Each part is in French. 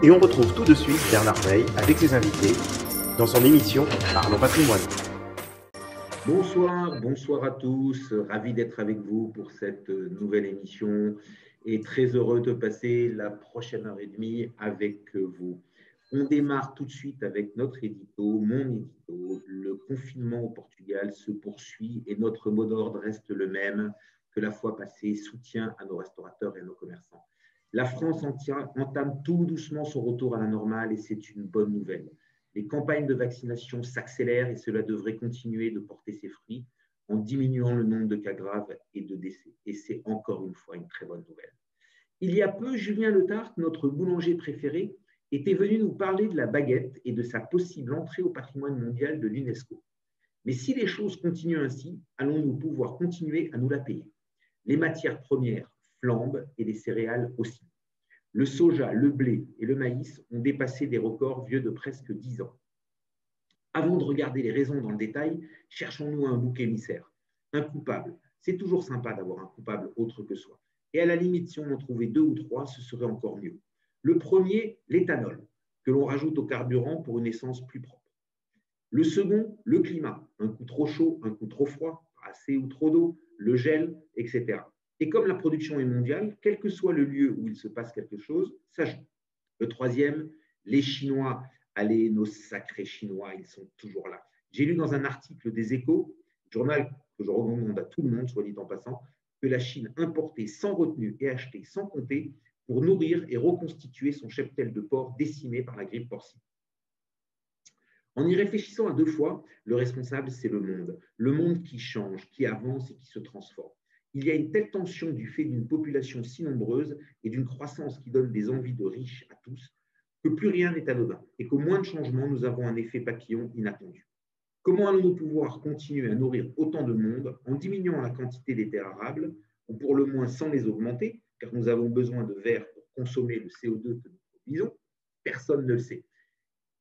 Et on retrouve tout de suite Bernard Veil avec ses invités dans son émission Parlons Patrimoine. Bonsoir à tous. Ravi d'être avec vous pour cette nouvelle émission et très heureux de passer la prochaine heure et demie avec vous. On démarre tout de suite avec notre édito, mon édito. Le confinement au Portugal se poursuit et notre mot d'ordre reste le même que la fois passée, soutien à nos restaurateurs et à nos commerçants. La France entame tout doucement son retour à la normale et c'est une bonne nouvelle. Les campagnes de vaccination s'accélèrent et cela devrait continuer de porter ses fruits en diminuant le nombre de cas graves et de décès. Et c'est encore une fois une très bonne nouvelle. Il y a peu, Julien Letarte, notre boulanger préféré, était venu nous parler de la baguette et de sa possible entrée au patrimoine mondial de l'UNESCO. Mais si les choses continuent ainsi, allons-nous pouvoir continuer à nous la payer? Les matières premières flambent et les céréales aussi. Le soja, le blé et le maïs ont dépassé des records vieux de presque 10 ans. Avant de regarder les raisons dans le détail, cherchons-nous un bouc émissaire, un coupable. C'est toujours sympa d'avoir un coupable autre que soi. Et à la limite, si on en trouvait 2 ou 3, ce serait encore mieux. Le premier, l'éthanol, que l'on rajoute au carburant pour une essence plus propre. Le second, le climat, un coup trop chaud, un coup trop froid, assez ou trop d'eau, le gel, etc. Et comme la production est mondiale, quel que soit le lieu où il se passe quelque chose, ça joue. Le troisième, les Chinois. Allez, nos sacrés Chinois, ils sont toujours là. J'ai lu dans un article des Échos, journal que je recommande à tout le monde, soit dit en passant, que la Chine importait sans retenue et achetait sans compter pour nourrir et reconstituer son cheptel de porc décimé par la grippe porcine. En y réfléchissant à 2 fois, le responsable, c'est le monde qui change, qui avance et qui se transforme. Il y a une telle tension du fait d'une population si nombreuse et d'une croissance qui donne des envies de riches à tous, que plus rien n'est anodin et qu'au moindre changement, nous avons un effet papillon inattendu. Comment allons-nous pouvoir continuer à nourrir autant de monde en diminuant la quantité des terres arables, ou pour le moins sans les augmenter, car nous avons besoin de verre pour consommer le CO2 que nous produisons? Personne ne le sait.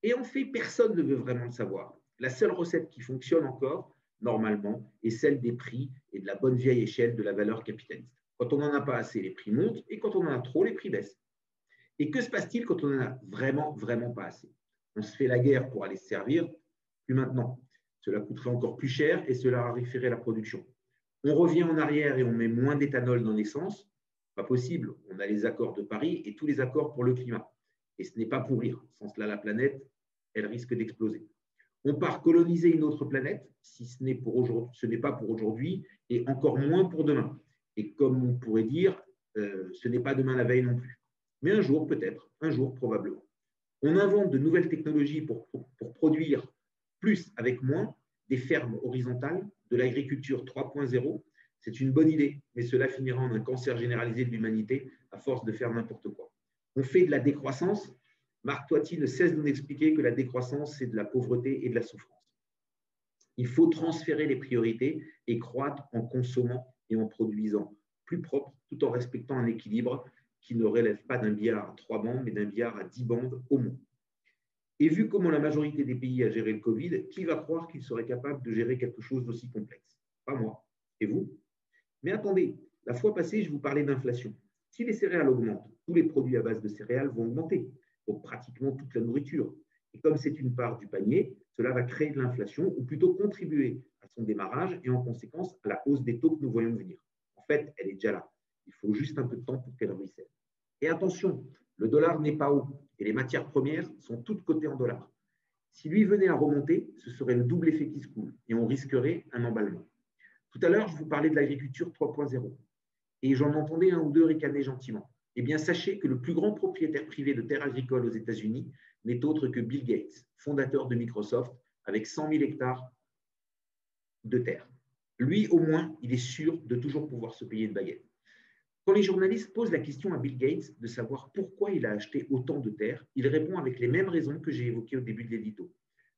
Et en fait, personne ne veut vraiment le savoir. La seule recette qui fonctionne encore, normalement, est celle des prix et de la bonne vieille échelle de la valeur capitaliste. Quand on n'en a pas assez, les prix montent, et quand on en a trop, les prix baissent. Et que se passe-t-il quand on en a vraiment pas assez? On se fait la guerre pour aller se servir, plus maintenant. Cela coûterait encore plus cher et cela raréfierait la production. On revient en arrière et on met moins d'éthanol dans l'essence. Pas possible, on a les accords de Paris et tous les accords pour le climat. Et ce n'est pas pour rire. Sans cela, la planète, elle risque d'exploser. On part coloniser une autre planète, si ce n'est pas pour aujourd'hui, et encore moins pour demain. Et comme on pourrait dire, ce n'est pas demain la veille non plus. Mais un jour, peut-être, un jour, probablement. On invente de nouvelles technologies pour produire plus avec moins, des fermes horizontales, de l'agriculture 3.0. C'est une bonne idée, mais cela finira en un cancer généralisé de l'humanité à force de faire n'importe quoi. On fait de la décroissance. Marc Toiti ne cesse de nous expliquer que la décroissance, c'est de la pauvreté et de la souffrance. Il faut transférer les priorités et croître en consommant et en produisant plus propre, tout en respectant un équilibre qui ne relève pas d'un billard à 3 bandes, mais d'un billard à 10 bandes au moins. Et vu comment la majorité des pays a géré le Covid, qui va croire qu'il serait capable de gérer quelque chose d'aussi complexe? Pas moi. Et vous? Mais attendez, la fois passée, je vous parlais d'inflation. Si les céréales augmentent, tous les produits à base de céréales vont augmenter, donc pratiquement toute la nourriture. Et comme c'est une part du panier, cela va créer de l'inflation, ou plutôt contribuer à son démarrage et en conséquence à la hausse des taux que nous voyons venir. En fait, elle est déjà là. Il faut juste un peu de temps pour qu'elle ruisselle. Et attention, le dollar n'est pas haut et les matières premières sont toutes cotées en dollars. Si lui venait à remonter, ce serait le double effet qui se coule et on risquerait un emballement. Tout à l'heure, je vous parlais de l'agriculture 3.0 et j'en entendais un ou deux ricaner gentiment. Eh bien, sachez que le plus grand propriétaire privé de terres agricoles aux États-Unis n'est autre que Bill Gates, fondateur de Microsoft, avec 100 000 hectares de terre. Lui, au moins, il est sûr de toujours pouvoir se payer une baguette. Quand les journalistes posent la question à Bill Gates de savoir pourquoi il a acheté autant de terres, il répond avec les mêmes raisons que j'ai évoquées au début de l'édito.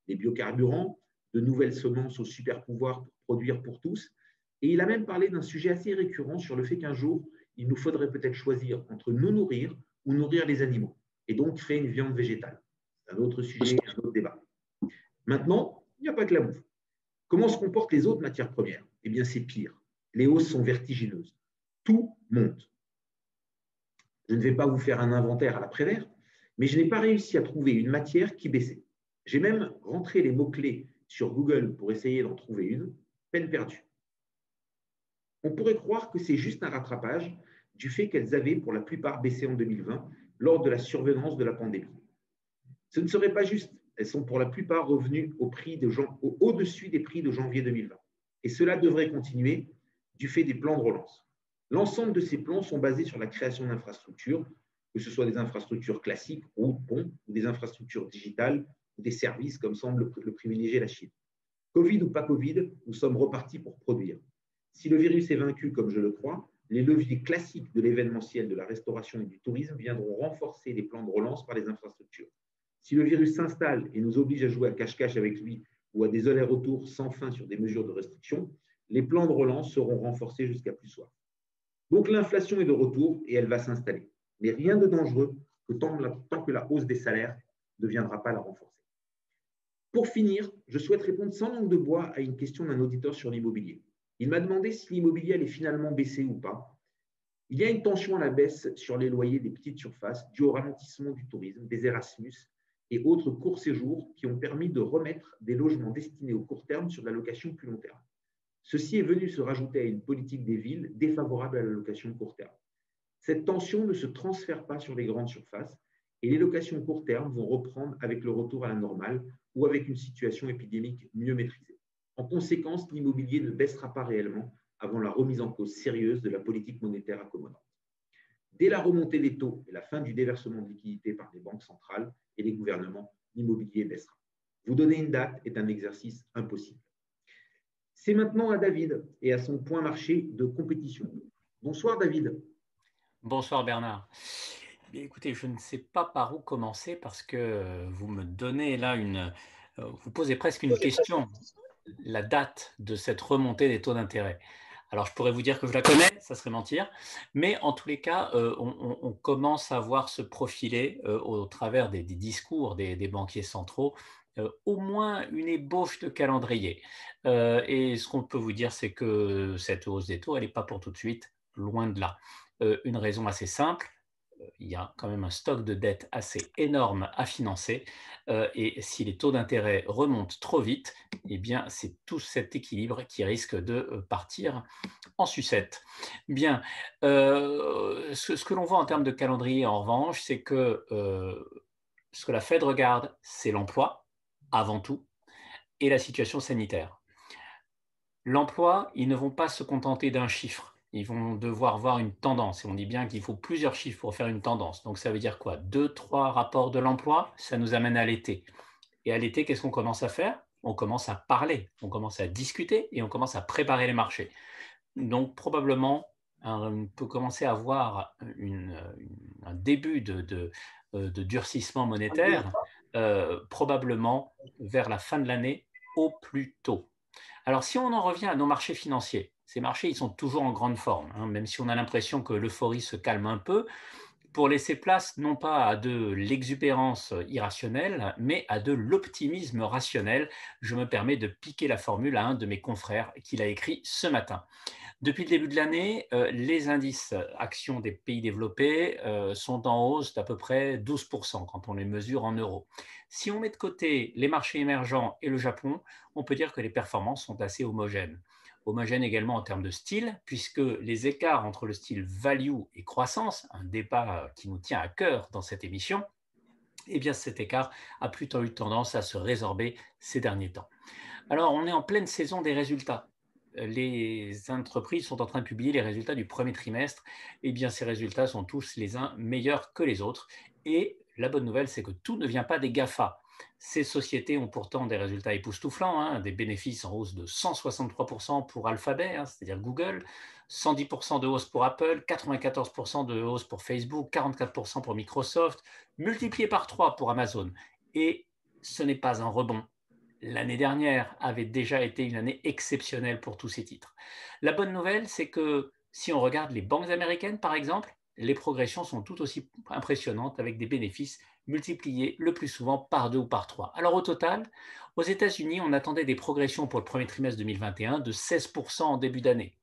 Les biocarburants, de nouvelles semences au super pouvoir pour produire pour tous, et il a même parlé d'un sujet assez récurrent sur le fait qu'un jour, il nous faudrait peut-être choisir entre nous nourrir ou nourrir les animaux, et donc créer une viande végétale. C'est un autre sujet, un autre débat. Maintenant, il n'y a pas que la bouffe. Comment se comportent les autres matières premières? Eh bien, c'est pire. Les hausses sont vertigineuses. Tout monte. Je ne vais pas vous faire un inventaire à la Prévert, Mais je n'ai pas réussi à trouver une matière qui baissait. J'ai même rentré les mots-clés sur Google pour essayer d'en trouver une, peine perdue. On pourrait croire que c'est juste un rattrapage du fait qu'elles avaient pour la plupart baissé en 2020 lors de la survenance de la pandémie. Ce ne serait pas juste. Elles sont pour la plupart revenues au-dessus des prix de janvier 2020. Et cela devrait continuer du fait des plans de relance. L'ensemble de ces plans sont basés sur la création d'infrastructures, que ce soit des infrastructures classiques, routes, ponts, ou des infrastructures digitales, ou des services comme semble le privilégier la Chine. Covid ou pas Covid, nous sommes repartis pour produire. Si le virus est vaincu, comme je le crois, les leviers classiques de l'événementiel, de la restauration et du tourisme viendront renforcer les plans de relance par les infrastructures. Si le virus s'installe et nous oblige à jouer à cache-cache avec lui ou à des allers-retours sans fin sur des mesures de restriction, les plans de relance seront renforcés jusqu'à plus soif. Donc l'inflation est de retour et elle va s'installer. Mais rien de dangereux tant que la hausse des salaires ne viendra pas la renforcer. Pour finir, je souhaite répondre sans langue de bois à une question d'un auditeur sur l'immobilier. Il m'a demandé si l'immobilier allait finalement baisser ou pas. Il y a une tension à la baisse sur les loyers des petites surfaces due au ralentissement du tourisme, des Erasmus et autres courts séjours qui ont permis de remettre des logements destinés au court terme sur la location plus long terme. Ceci est venu se rajouter à une politique des villes défavorable à la location court terme. Cette tension ne se transfère pas sur les grandes surfaces et les locations court terme vont reprendre avec le retour à la normale ou avec une situation épidémique mieux maîtrisée. En conséquence, l'immobilier ne baissera pas réellement avant la remise en cause sérieuse de la politique monétaire accommodante. Dès la remontée des taux et la fin du déversement de liquidités par les banques centrales et les gouvernements, l'immobilier baissera. Vous donner une date est un exercice impossible. C'est maintenant à David et à son point marché de compétition. Bonsoir David. Bonsoir Bernard. Écoutez, je ne sais pas par où commencer parce que vous me donnez là vous posez presque une question, la date de cette remontée des taux d'intérêt. Alors je pourrais vous dire que je la connais, ça serait mentir, mais en tous les cas, on commence à voir se profiler au travers des discours des banquiers centraux au moins une ébauche de calendrier. Et ce qu'on peut vous dire, c'est que cette hausse des taux, elle n'est pas pour tout de suite, loin de là. Une raison assez simple, il y a quand même un stock de dettes assez énorme à financer et si les taux d'intérêt remontent trop vite, eh bien c'est tout cet équilibre qui risque de partir en sucette. Bien, ce que l'on voit en termes de calendrier en revanche, c'est que ce que la Fed regarde, c'est l'emploi avant tout et la situation sanitaire. L'emploi, ils ne vont pas se contenter d'un chiffre. Ils vont devoir voir une tendance. Et on dit bien qu'il faut plusieurs chiffres pour faire une tendance. Donc ça veut dire quoi? 2, 3 rapports de l'emploi, ça nous amène à l'été. Et à l'été, qu'est-ce qu'on commence à faire? On commence à parler, on commence à discuter et on commence à préparer les marchés. Donc probablement, on peut commencer à voir un début de durcissement monétaire, probablement vers la fin de l'année au plus tôt. Alors, si on en revient à nos marchés financiers, ces marchés, ils sont toujours en grande forme, hein, même si on a l'impression que l'euphorie se calme un peu, pour laisser place non pas à de l'exubérance irrationnelle, mais à de l'optimisme rationnel. Je me permets de piquer la formule à un de mes confrères qu'il a écrit ce matin. Depuis le début de l'année, les indices actions des pays développés sont en hausse d'à peu près 12% quand on les mesure en euros. Si on met de côté les marchés émergents et le Japon, on peut dire que les performances sont assez homogènes. Homogènes également en termes de style, puisque les écarts entre le style value et croissance, un débat qui nous tient à cœur dans cette émission, eh bien cet écart a plutôt eu tendance à se résorber ces derniers temps. Alors, on est en pleine saison des résultats. Les entreprises sont en train de publier les résultats du premier trimestre. Eh bien, ces résultats sont tous les uns meilleurs que les autres. Et la bonne nouvelle, c'est que tout ne vient pas des GAFA. Ces sociétés ont pourtant des résultats époustouflants, hein, des bénéfices en hausse de 163% pour Alphabet, hein, c'est-à-dire Google, 110% de hausse pour Apple, 94% de hausse pour Facebook, 44% pour Microsoft, multiplié par 3 pour Amazon. Et ce n'est pas un rebond. L'année dernière avait déjà été une année exceptionnelle pour tous ces titres. La bonne nouvelle, c'est que si on regarde les banques américaines, par exemple, les progressions sont tout aussi impressionnantes avec des bénéfices multipliés le plus souvent par 2 ou par 3. Alors au total, aux États-Unis, on attendait des progressions pour le premier trimestre 2021 de 16% en début d'année.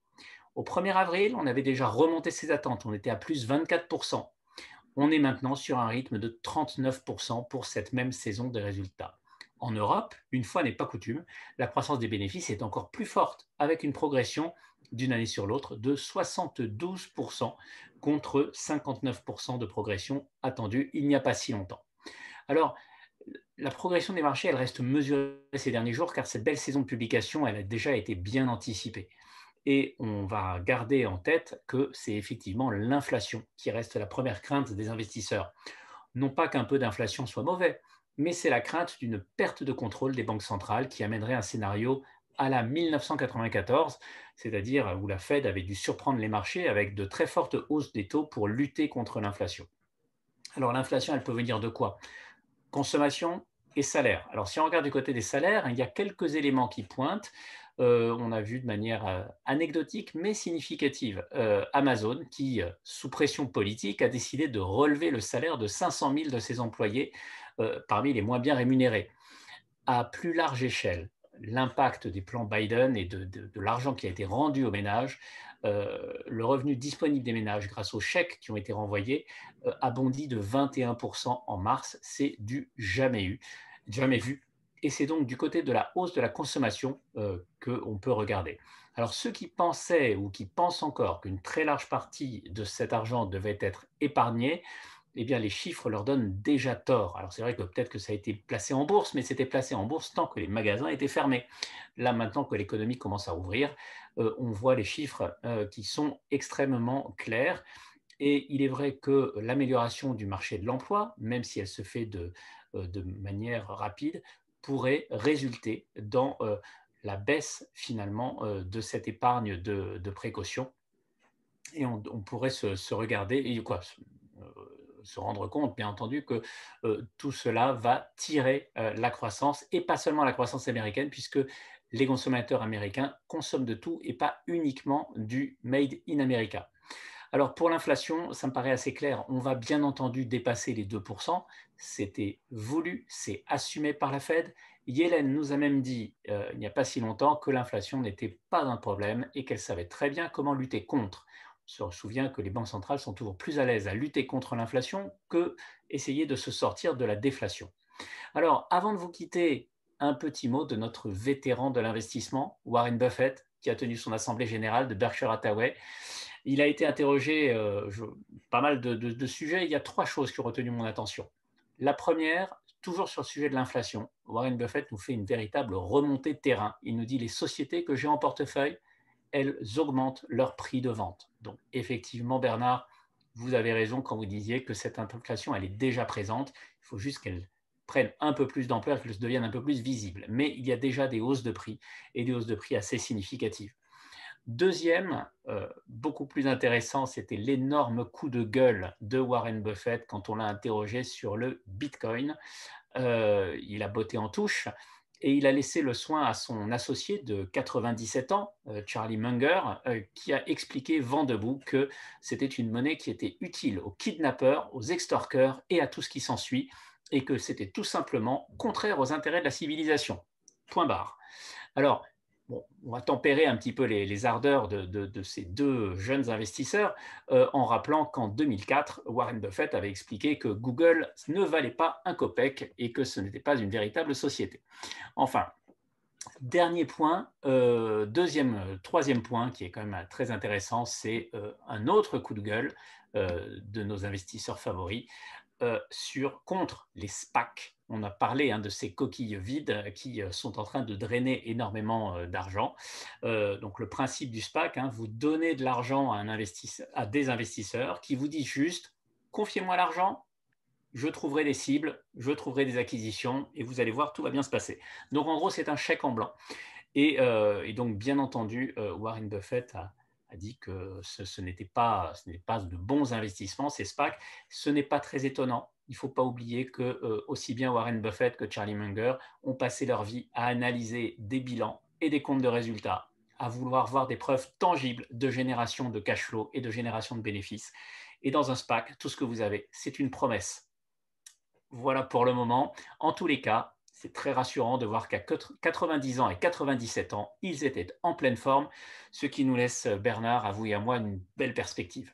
Au 1er avril, on avait déjà remonté ces attentes, on était à plus 24%. On est maintenant sur un rythme de 39% pour cette même saison de résultats. En Europe, une fois n'est pas coutume, la croissance des bénéfices est encore plus forte, avec une progression d'une année sur l'autre de 72% contre 59% de progression attendue il n'y a pas si longtemps. Alors, la progression des marchés, elle reste mesurée ces derniers jours car cette belle saison de publication, elle a déjà été bien anticipée. Et on va garder en tête que c'est effectivement l'inflation qui reste la première crainte des investisseurs. Non pas qu'un peu d'inflation soit mauvais, mais c'est la crainte d'une perte de contrôle des banques centrales qui amènerait un scénario à la 1994, c'est-à-dire où la Fed avait dû surprendre les marchés avec de très fortes hausses des taux pour lutter contre l'inflation. Alors l'inflation, elle peut venir de quoi? Consommation et salaire. Alors, si on regarde du côté des salaires, il y a quelques éléments qui pointent. On a vu de manière anecdotique mais significative Amazon qui, sous pression politique, a décidé de relever le salaire de 500 000 de ses employés parmi les moins bien rémunérés. À plus large échelle, l'impact des plans Biden et de l'argent qui a été rendu aux ménages, le revenu disponible des ménages grâce aux chèques qui ont été renvoyés a bondi de 21% en mars. C'est du jamais vu. Et c'est donc du côté de la hausse de la consommation qu'on peut regarder. Alors ceux qui pensaient ou qui pensent encore qu'une très large partie de cet argent devait être épargné, eh bien, les chiffres leur donnent déjà tort. Alors, c'est vrai que peut-être que ça a été placé en bourse, mais c'était placé en bourse tant que les magasins étaient fermés. Là, maintenant que l'économie commence à ouvrir, on voit les chiffres qui sont extrêmement clairs. Et il est vrai que l'amélioration du marché de l'emploi, même si elle se fait de manière rapide, pourrait résulter dans la baisse finalement de cette épargne de précaution. Et on pourrait se regarder, et quoi, se rendre compte, bien entendu, que tout cela va tirer la croissance, et pas seulement la croissance américaine, puisque les consommateurs américains consomment de tout et pas uniquement du Made in America. Alors pour l'inflation, ça me paraît assez clair. On va bien entendu dépasser les 2%. C'était voulu, c'est assumé par la Fed. Yellen nous a même dit il n'y a pas si longtemps que l'inflation n'était pas un problème et qu'elle savait très bien comment lutter contre. On se souvient que les banques centrales sont toujours plus à l'aise à lutter contre l'inflation que essayer de se sortir de la déflation. Alors, avant de vous quitter, un petit mot de notre vétéran de l'investissement, Warren Buffett, qui a tenu son assemblée générale de Berkshire Hathaway. Il a été interrogé pas mal de sujets. Il y a 3 choses qui ont retenu mon attention. La première, toujours sur le sujet de l'inflation, Warren Buffett nous fait une véritable remontée de terrain. Il nous dit les sociétés que j'ai en portefeuille, elles augmentent leur prix de vente. Donc effectivement, Bernard, vous avez raison quand vous disiez que cette inflation, elle est déjà présente. Il faut juste qu'elle prenne un peu plus d'ampleur, qu'elle devienne un peu plus visible. Mais il y a déjà des hausses de prix et des hausses de prix assez significatives. Deuxième, beaucoup plus intéressant, c'était l'énorme coup de gueule de Warren Buffett quand on l'a interrogé sur le Bitcoin. Il a botté en touche et il a laissé le soin à son associé de 97 ans, Charlie Munger, qui a expliqué vent debout que c'était une monnaie qui était utile aux kidnappeurs, aux extorqueurs et à tout ce qui s'ensuit, et que c'était tout simplement contraire aux intérêts de la civilisation. Point barre. Alors, bon, on va tempérer un petit peu les ardeurs de ces deux jeunes investisseurs en rappelant qu'en 2004, Warren Buffett avait expliqué que Google ne valait pas un copec et que ce n'était pas une véritable société. Enfin, dernier point, troisième point qui est quand même très intéressant, c'est un autre coup de gueule de nos investisseurs favoris contre les SPAC. On a parlé de ces coquilles vides qui sont en train de drainer énormément d'argent. Donc le principe du SPAC, vous donnez de l'argent à des investisseurs qui vous disent juste « confiez-moi l'argent, je trouverai des cibles, je trouverai des acquisitions et vous allez voir, tout va bien se passer ». Donc en gros, c'est un chèque en blanc. Et donc, bien entendu, Warren Buffett a dit que ce n'était pas de bons investissements, ces SPAC. Ce n'est pas très étonnant. Il ne faut pas oublier que aussi bien Warren Buffett que Charlie Munger ont passé leur vie à analyser des bilans et des comptes de résultats, à vouloir voir des preuves tangibles de génération de cash flow et de génération de bénéfices. Et dans un SPAC, tout ce que vous avez, c'est une promesse. Voilà pour le moment. En tous les cas, c'est très rassurant de voir qu'à 90 ans et 97 ans, ils étaient en pleine forme, ce qui nous laisse, Bernard, à vous et à moi, une belle perspective.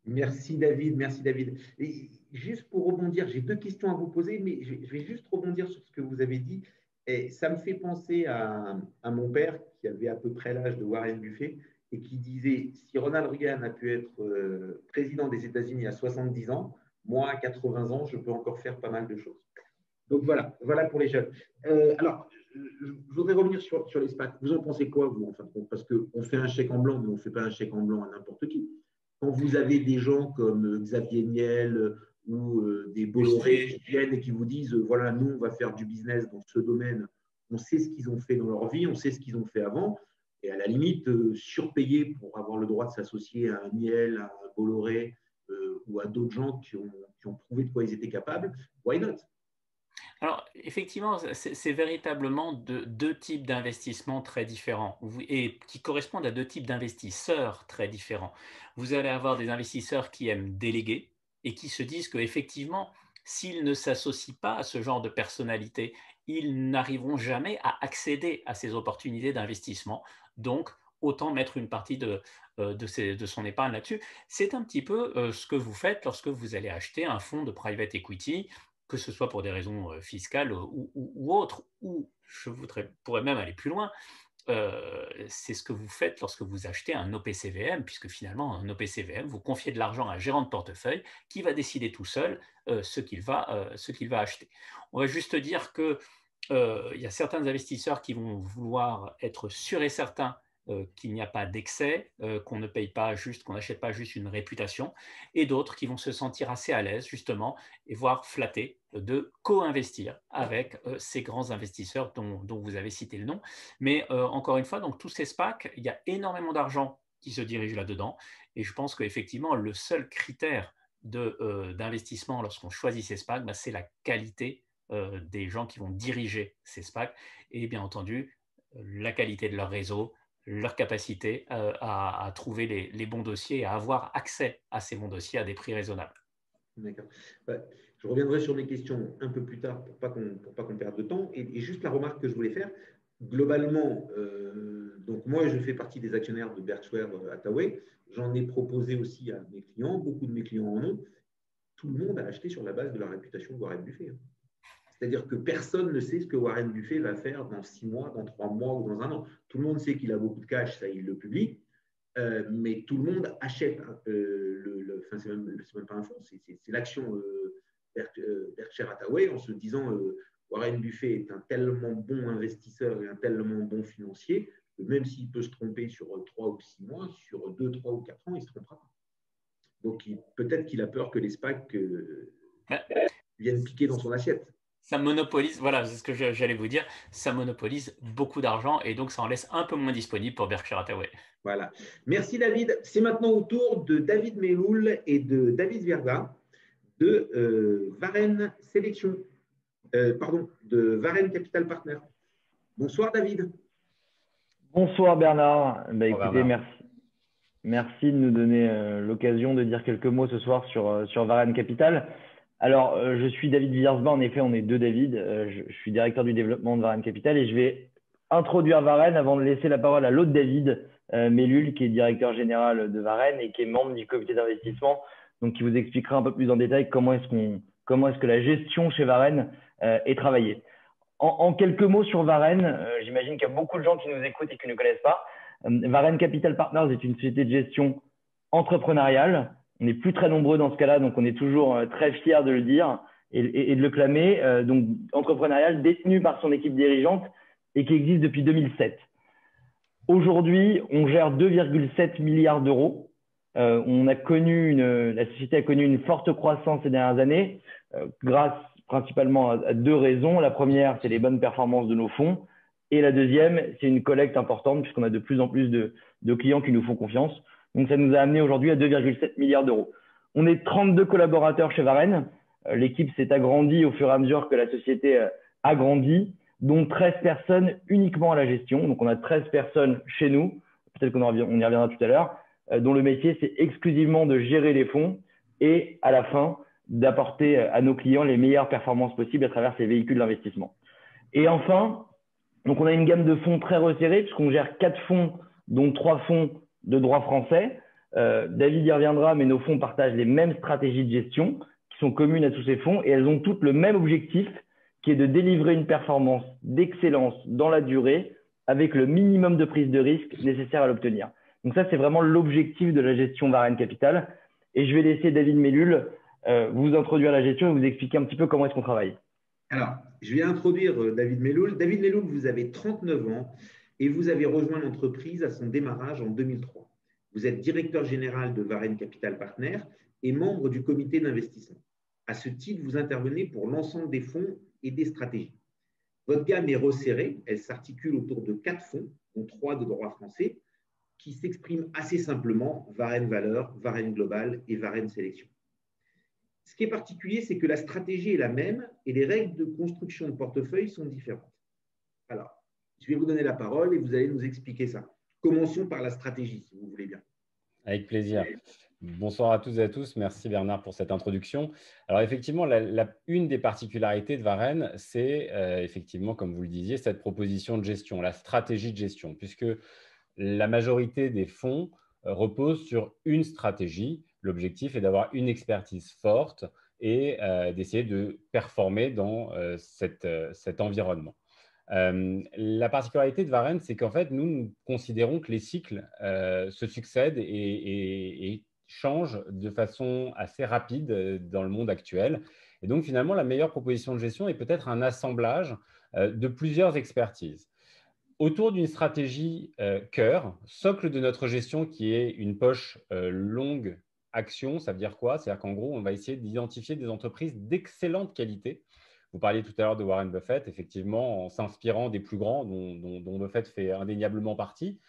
Merci David, merci David. Et juste pour rebondir, j'ai deux questions à vous poser, mais je vais juste rebondir sur ce que vous avez dit. Et ça me fait penser à mon père qui avait à peu près l'âge de Warren Buffett et qui disait, si Ronald Reagan a pu être président des États-Unis à 70 ans, moi à 80 ans, je peux encore faire pas mal de choses. Donc voilà, voilà pour les jeunes. Alors, je voudrais revenir sur les SPAC. Vous en pensez quoi, vous, en fin de compte? Parce qu'on fait un chèque en blanc, mais on ne fait pas un chèque en blanc à n'importe qui. Quand vous avez des gens comme Xavier Niel ou des Bolloré qui viennent et qui vous disent, voilà, nous, on va faire du business dans ce domaine, on sait ce qu'ils ont fait dans leur vie, on sait ce qu'ils ont fait avant, et à la limite, surpayer pour avoir le droit de s'associer à un Niel, à un Bolloré ou à d'autres gens qui ont prouvé de quoi ils étaient capables, why not? Alors, effectivement, c'est véritablement deux types d'investissements très différents et qui correspondent à deux types d'investisseurs très différents. Vous allez avoir des investisseurs qui aiment déléguer et qui se disent qu'effectivement, s'ils ne s'associent pas à ce genre de personnalité, ils n'arriveront jamais à accéder à ces opportunités d'investissement. Donc, autant mettre une partie de son épargne là-dessus. C'est un petit peu ce que vous faites lorsque vous allez acheter un fonds de private equity, que ce soit pour des raisons fiscales ou autres, ou pourrais même aller plus loin, c'est ce que vous faites lorsque vous achetez un OPCVM, puisque finalement, un OPCVM, vous confiez de l'argent à un gérant de portefeuille qui va décider tout seul ce qu'il va acheter. On va juste dire que il y a certains investisseurs qui vont vouloir être sûrs et certains qu'il n'y a pas d'excès, qu'on ne paye pas juste, qu'on n'achète pas juste une réputation, et d'autres qui vont se sentir assez à l'aise justement et voire flattés de co-investir avec ces grands investisseurs dont vous avez cité le nom. Mais encore une fois, donc tous ces SPAC, il y a énormément d'argent qui se dirige là-dedans, et je pense qu'effectivement, le seul critère d'investissement lorsqu'on choisit ces SPAC, c'est la qualité des gens qui vont diriger ces SPAC et bien entendu la qualité de leur réseau, leur capacité à trouver les bons dossiers et à avoir accès à ces bons dossiers à des prix raisonnables. D'accord. Je reviendrai sur mes questions un peu plus tard pour pas qu'on perde de temps. Et juste la remarque que je voulais faire, globalement, donc moi, je fais partie des actionnaires de Berkshire Hathaway. J'en ai proposé aussi à mes clients, beaucoup de mes clients en ont. Tout le monde a acheté sur la base de la réputation de Warren Buffett. C'est-à-dire que personne ne sait ce que Warren Buffett va faire dans 6 mois, dans 3 mois ou dans un an. Tout le monde sait qu'il a beaucoup de cash, ça il le publie, mais tout le monde achète. Enfin, c'est même pas un fonds, c'est l'action Berkshire Hathaway en se disant Warren Buffett est un tellement bon investisseur et un tellement bon financier que même s'il peut se tromper sur 3 ou 6 mois, sur 2, 3 ou 4 ans, il ne se trompera pas. Donc peut-être qu'il a peur que les SPAC viennent piquer dans son assiette. Ça monopolise, voilà, c'est ce que j'allais vous dire, ça monopolise beaucoup d'argent et donc ça en laisse un peu moins disponible pour Berkshire Hathaway. Voilà. Merci David. C'est maintenant au tour de David Meloul et de David Verga de Varenne Sélection, de Varenne Capital Partner. Bonsoir David. Bonsoir Bernard. Bonsoir, Écoutez, Bernard. merci de nous donner l'occasion de dire quelques mots ce soir sur Varenne Capital. Alors, je suis David Viersba, en effet, on est deux David. Je suis directeur du développement de Varenne Capital et je vais introduire Varenne avant de laisser la parole à l'autre David, Meloul, qui est directeur général de Varenne et qui est membre du comité d'investissement, donc qui vous expliquera un peu plus en détail comment est-ce que la gestion chez Varenne est travaillée. En quelques mots sur Varenne, j'imagine qu'il y a beaucoup de gens qui nous écoutent et qui ne connaissent pas. Varenne Capital Partners est une société de gestion entrepreneuriale. On n'est plus très nombreux dans ce cas-là, donc on est toujours très fiers de le dire et de le clamer. Donc, entrepreneurial détenu par son équipe dirigeante et qui existe depuis 2007. Aujourd'hui, on gère 2,7 milliards d'euros. La société a connu une forte croissance ces dernières années grâce principalement à deux raisons. La première, c'est les bonnes performances de nos fonds. Et la deuxième, c'est une collecte importante puisqu'on a de plus en plus de clients qui nous font confiance. Donc, ça nous a amené aujourd'hui à 2,7 milliards d'euros. On est 32 collaborateurs chez Varenne. L'équipe s'est agrandie au fur et à mesure que la société a grandi, dont 13 personnes uniquement à la gestion. Donc, on a 13 personnes chez nous, peut-être qu'on y reviendra tout à l'heure, dont le métier, c'est exclusivement de gérer les fonds et à la fin, d'apporter à nos clients les meilleures performances possibles à travers ces véhicules d'investissement. Et enfin, donc on a une gamme de fonds très resserrée puisqu'on gère 4 fonds, dont 3 fonds de droit français. David y reviendra, mais nos fonds partagent les mêmes stratégies de gestion qui sont communes à tous ces fonds et elles ont toutes le même objectif qui est de délivrer une performance d'excellence dans la durée avec le minimum de prise de risque nécessaire à l'obtenir. Donc ça, c'est vraiment l'objectif de la gestion Varenne Capital. Et je vais laisser David Mellul vous introduire la gestion et vous expliquer un petit peu comment est-ce qu'on travaille. Alors, je vais introduire David Mellul. David Mellul, vous avez 39 ans et vous avez rejoint l'entreprise à son démarrage en 2003. Vous êtes directeur général de Varenne Capital Partners et membre du comité d'investissement. À ce titre, vous intervenez pour l'ensemble des fonds et des stratégies. Votre gamme est resserrée, elle s'articule autour de 4 fonds, dont 3 de droit français, qui s'expriment assez simplement Varenne Valeur, Varenne Global et Varenne Sélection. Ce qui est particulier, c'est que la stratégie est la même et les règles de construction de portefeuille sont différentes. Alors, je vais vous donner la parole et vous allez nous expliquer ça. Commençons par la stratégie, si vous voulez bien. Avec plaisir. Bonsoir à toutes et à tous. Merci Bernard pour cette introduction. Alors effectivement, une des particularités de Varenne, c'est effectivement, comme vous le disiez, cette proposition de gestion, la stratégie de gestion, puisque la majorité des fonds reposent sur une stratégie. L'objectif est d'avoir une expertise forte et d'essayer de performer dans cet environnement. La particularité de Varenne, c'est qu'en fait, nous considérons que les cycles se succèdent et changent de façon assez rapide dans le monde actuel. Et donc, finalement, la meilleure proposition de gestion est peut-être un assemblage de plusieurs expertises. Autour d'une stratégie cœur, socle de notre gestion qui est une poche longue action, ça veut dire quoi? C'est-à-dire qu'en gros, on va essayer d'identifier des entreprises d'excellente qualité. Vous parliez tout à l'heure de Warren Buffett, effectivement, en s'inspirant des plus grands dont Buffett fait indéniablement partie,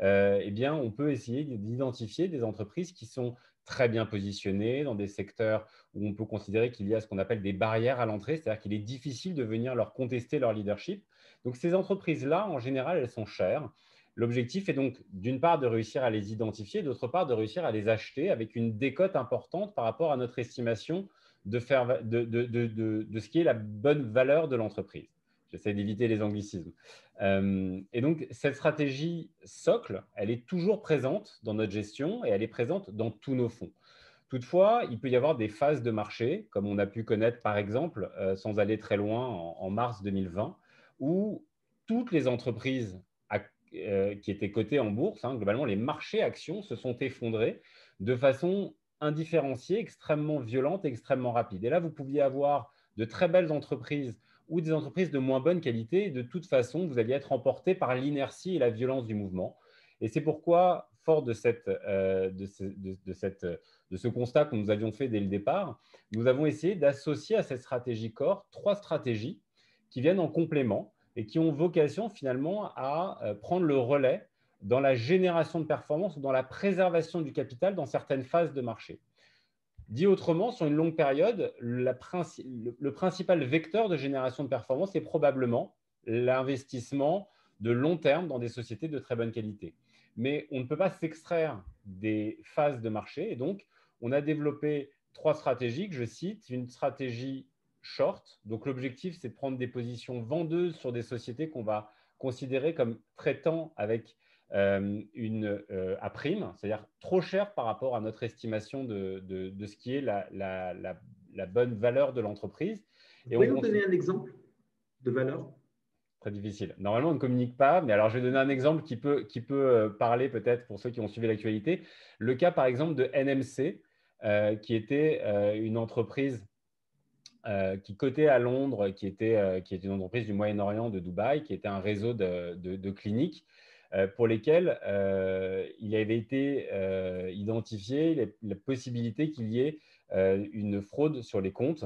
eh bien, on peut essayer d'identifier des entreprises qui sont très bien positionnées dans des secteurs où on peut considérer qu'il y a ce qu'on appelle des barrières à l'entrée, c'est-à-dire qu'il est difficile de venir leur contester leur leadership. Donc, ces entreprises-là, en général, elles sont chères. L'objectif est donc, d'une part, de réussir à les identifier, d'autre part, de réussir à les acheter avec une décote importante par rapport à notre estimation de ce qui est la bonne valeur de l'entreprise. J'essaie d'éviter les anglicismes. Et donc, cette stratégie socle, elle est toujours présente dans notre gestion et elle est présente dans tous nos fonds. Toutefois, il peut y avoir des phases de marché, comme on a pu connaître par exemple, sans aller très loin, en mars 2020, où toutes les entreprises qui étaient cotées en bourse, globalement, les marchés actions se sont effondrés de façon indifférenciée, extrêmement violente et extrêmement rapide. Et là, vous pouviez avoir de très belles entreprises ou des entreprises de moins bonne qualité. Et de toute façon, vous alliez être emporté par l'inertie et la violence du mouvement. Et c'est pourquoi, fort de ce constat que nous avions fait dès le départ, nous avons essayé d'associer à cette stratégie core 3 stratégies qui viennent en complément et qui ont vocation finalement à prendre le relais dans la génération de performance ou dans la préservation du capital dans certaines phases de marché. Dit autrement, sur une longue période, le principal vecteur de génération de performance est probablement l'investissement de long terme dans des sociétés de très bonne qualité. Mais on ne peut pas s'extraire des phases de marché et donc on a développé 3 stratégies que je cite. Une stratégie short, donc l'objectif c'est de prendre des positions vendeuses sur des sociétés qu'on va considérer comme traitant avec à prime, c'est-à-dire trop cher par rapport à notre estimation de ce qui est la bonne valeur de l'entreprise. Vous pouvez nous donner un exemple de valeur? Très difficile. Normalement, on ne communique pas, mais alors je vais donner un exemple qui peut parler peut-être pour ceux qui ont suivi l'actualité. Le cas par exemple de NMC, qui était une entreprise qui cotait à Londres, qui était une entreprise du Moyen-Orient, de Dubaï, qui était un réseau de cliniques pour lesquelles il avait été identifié la possibilité qu'il y ait une fraude sur les comptes.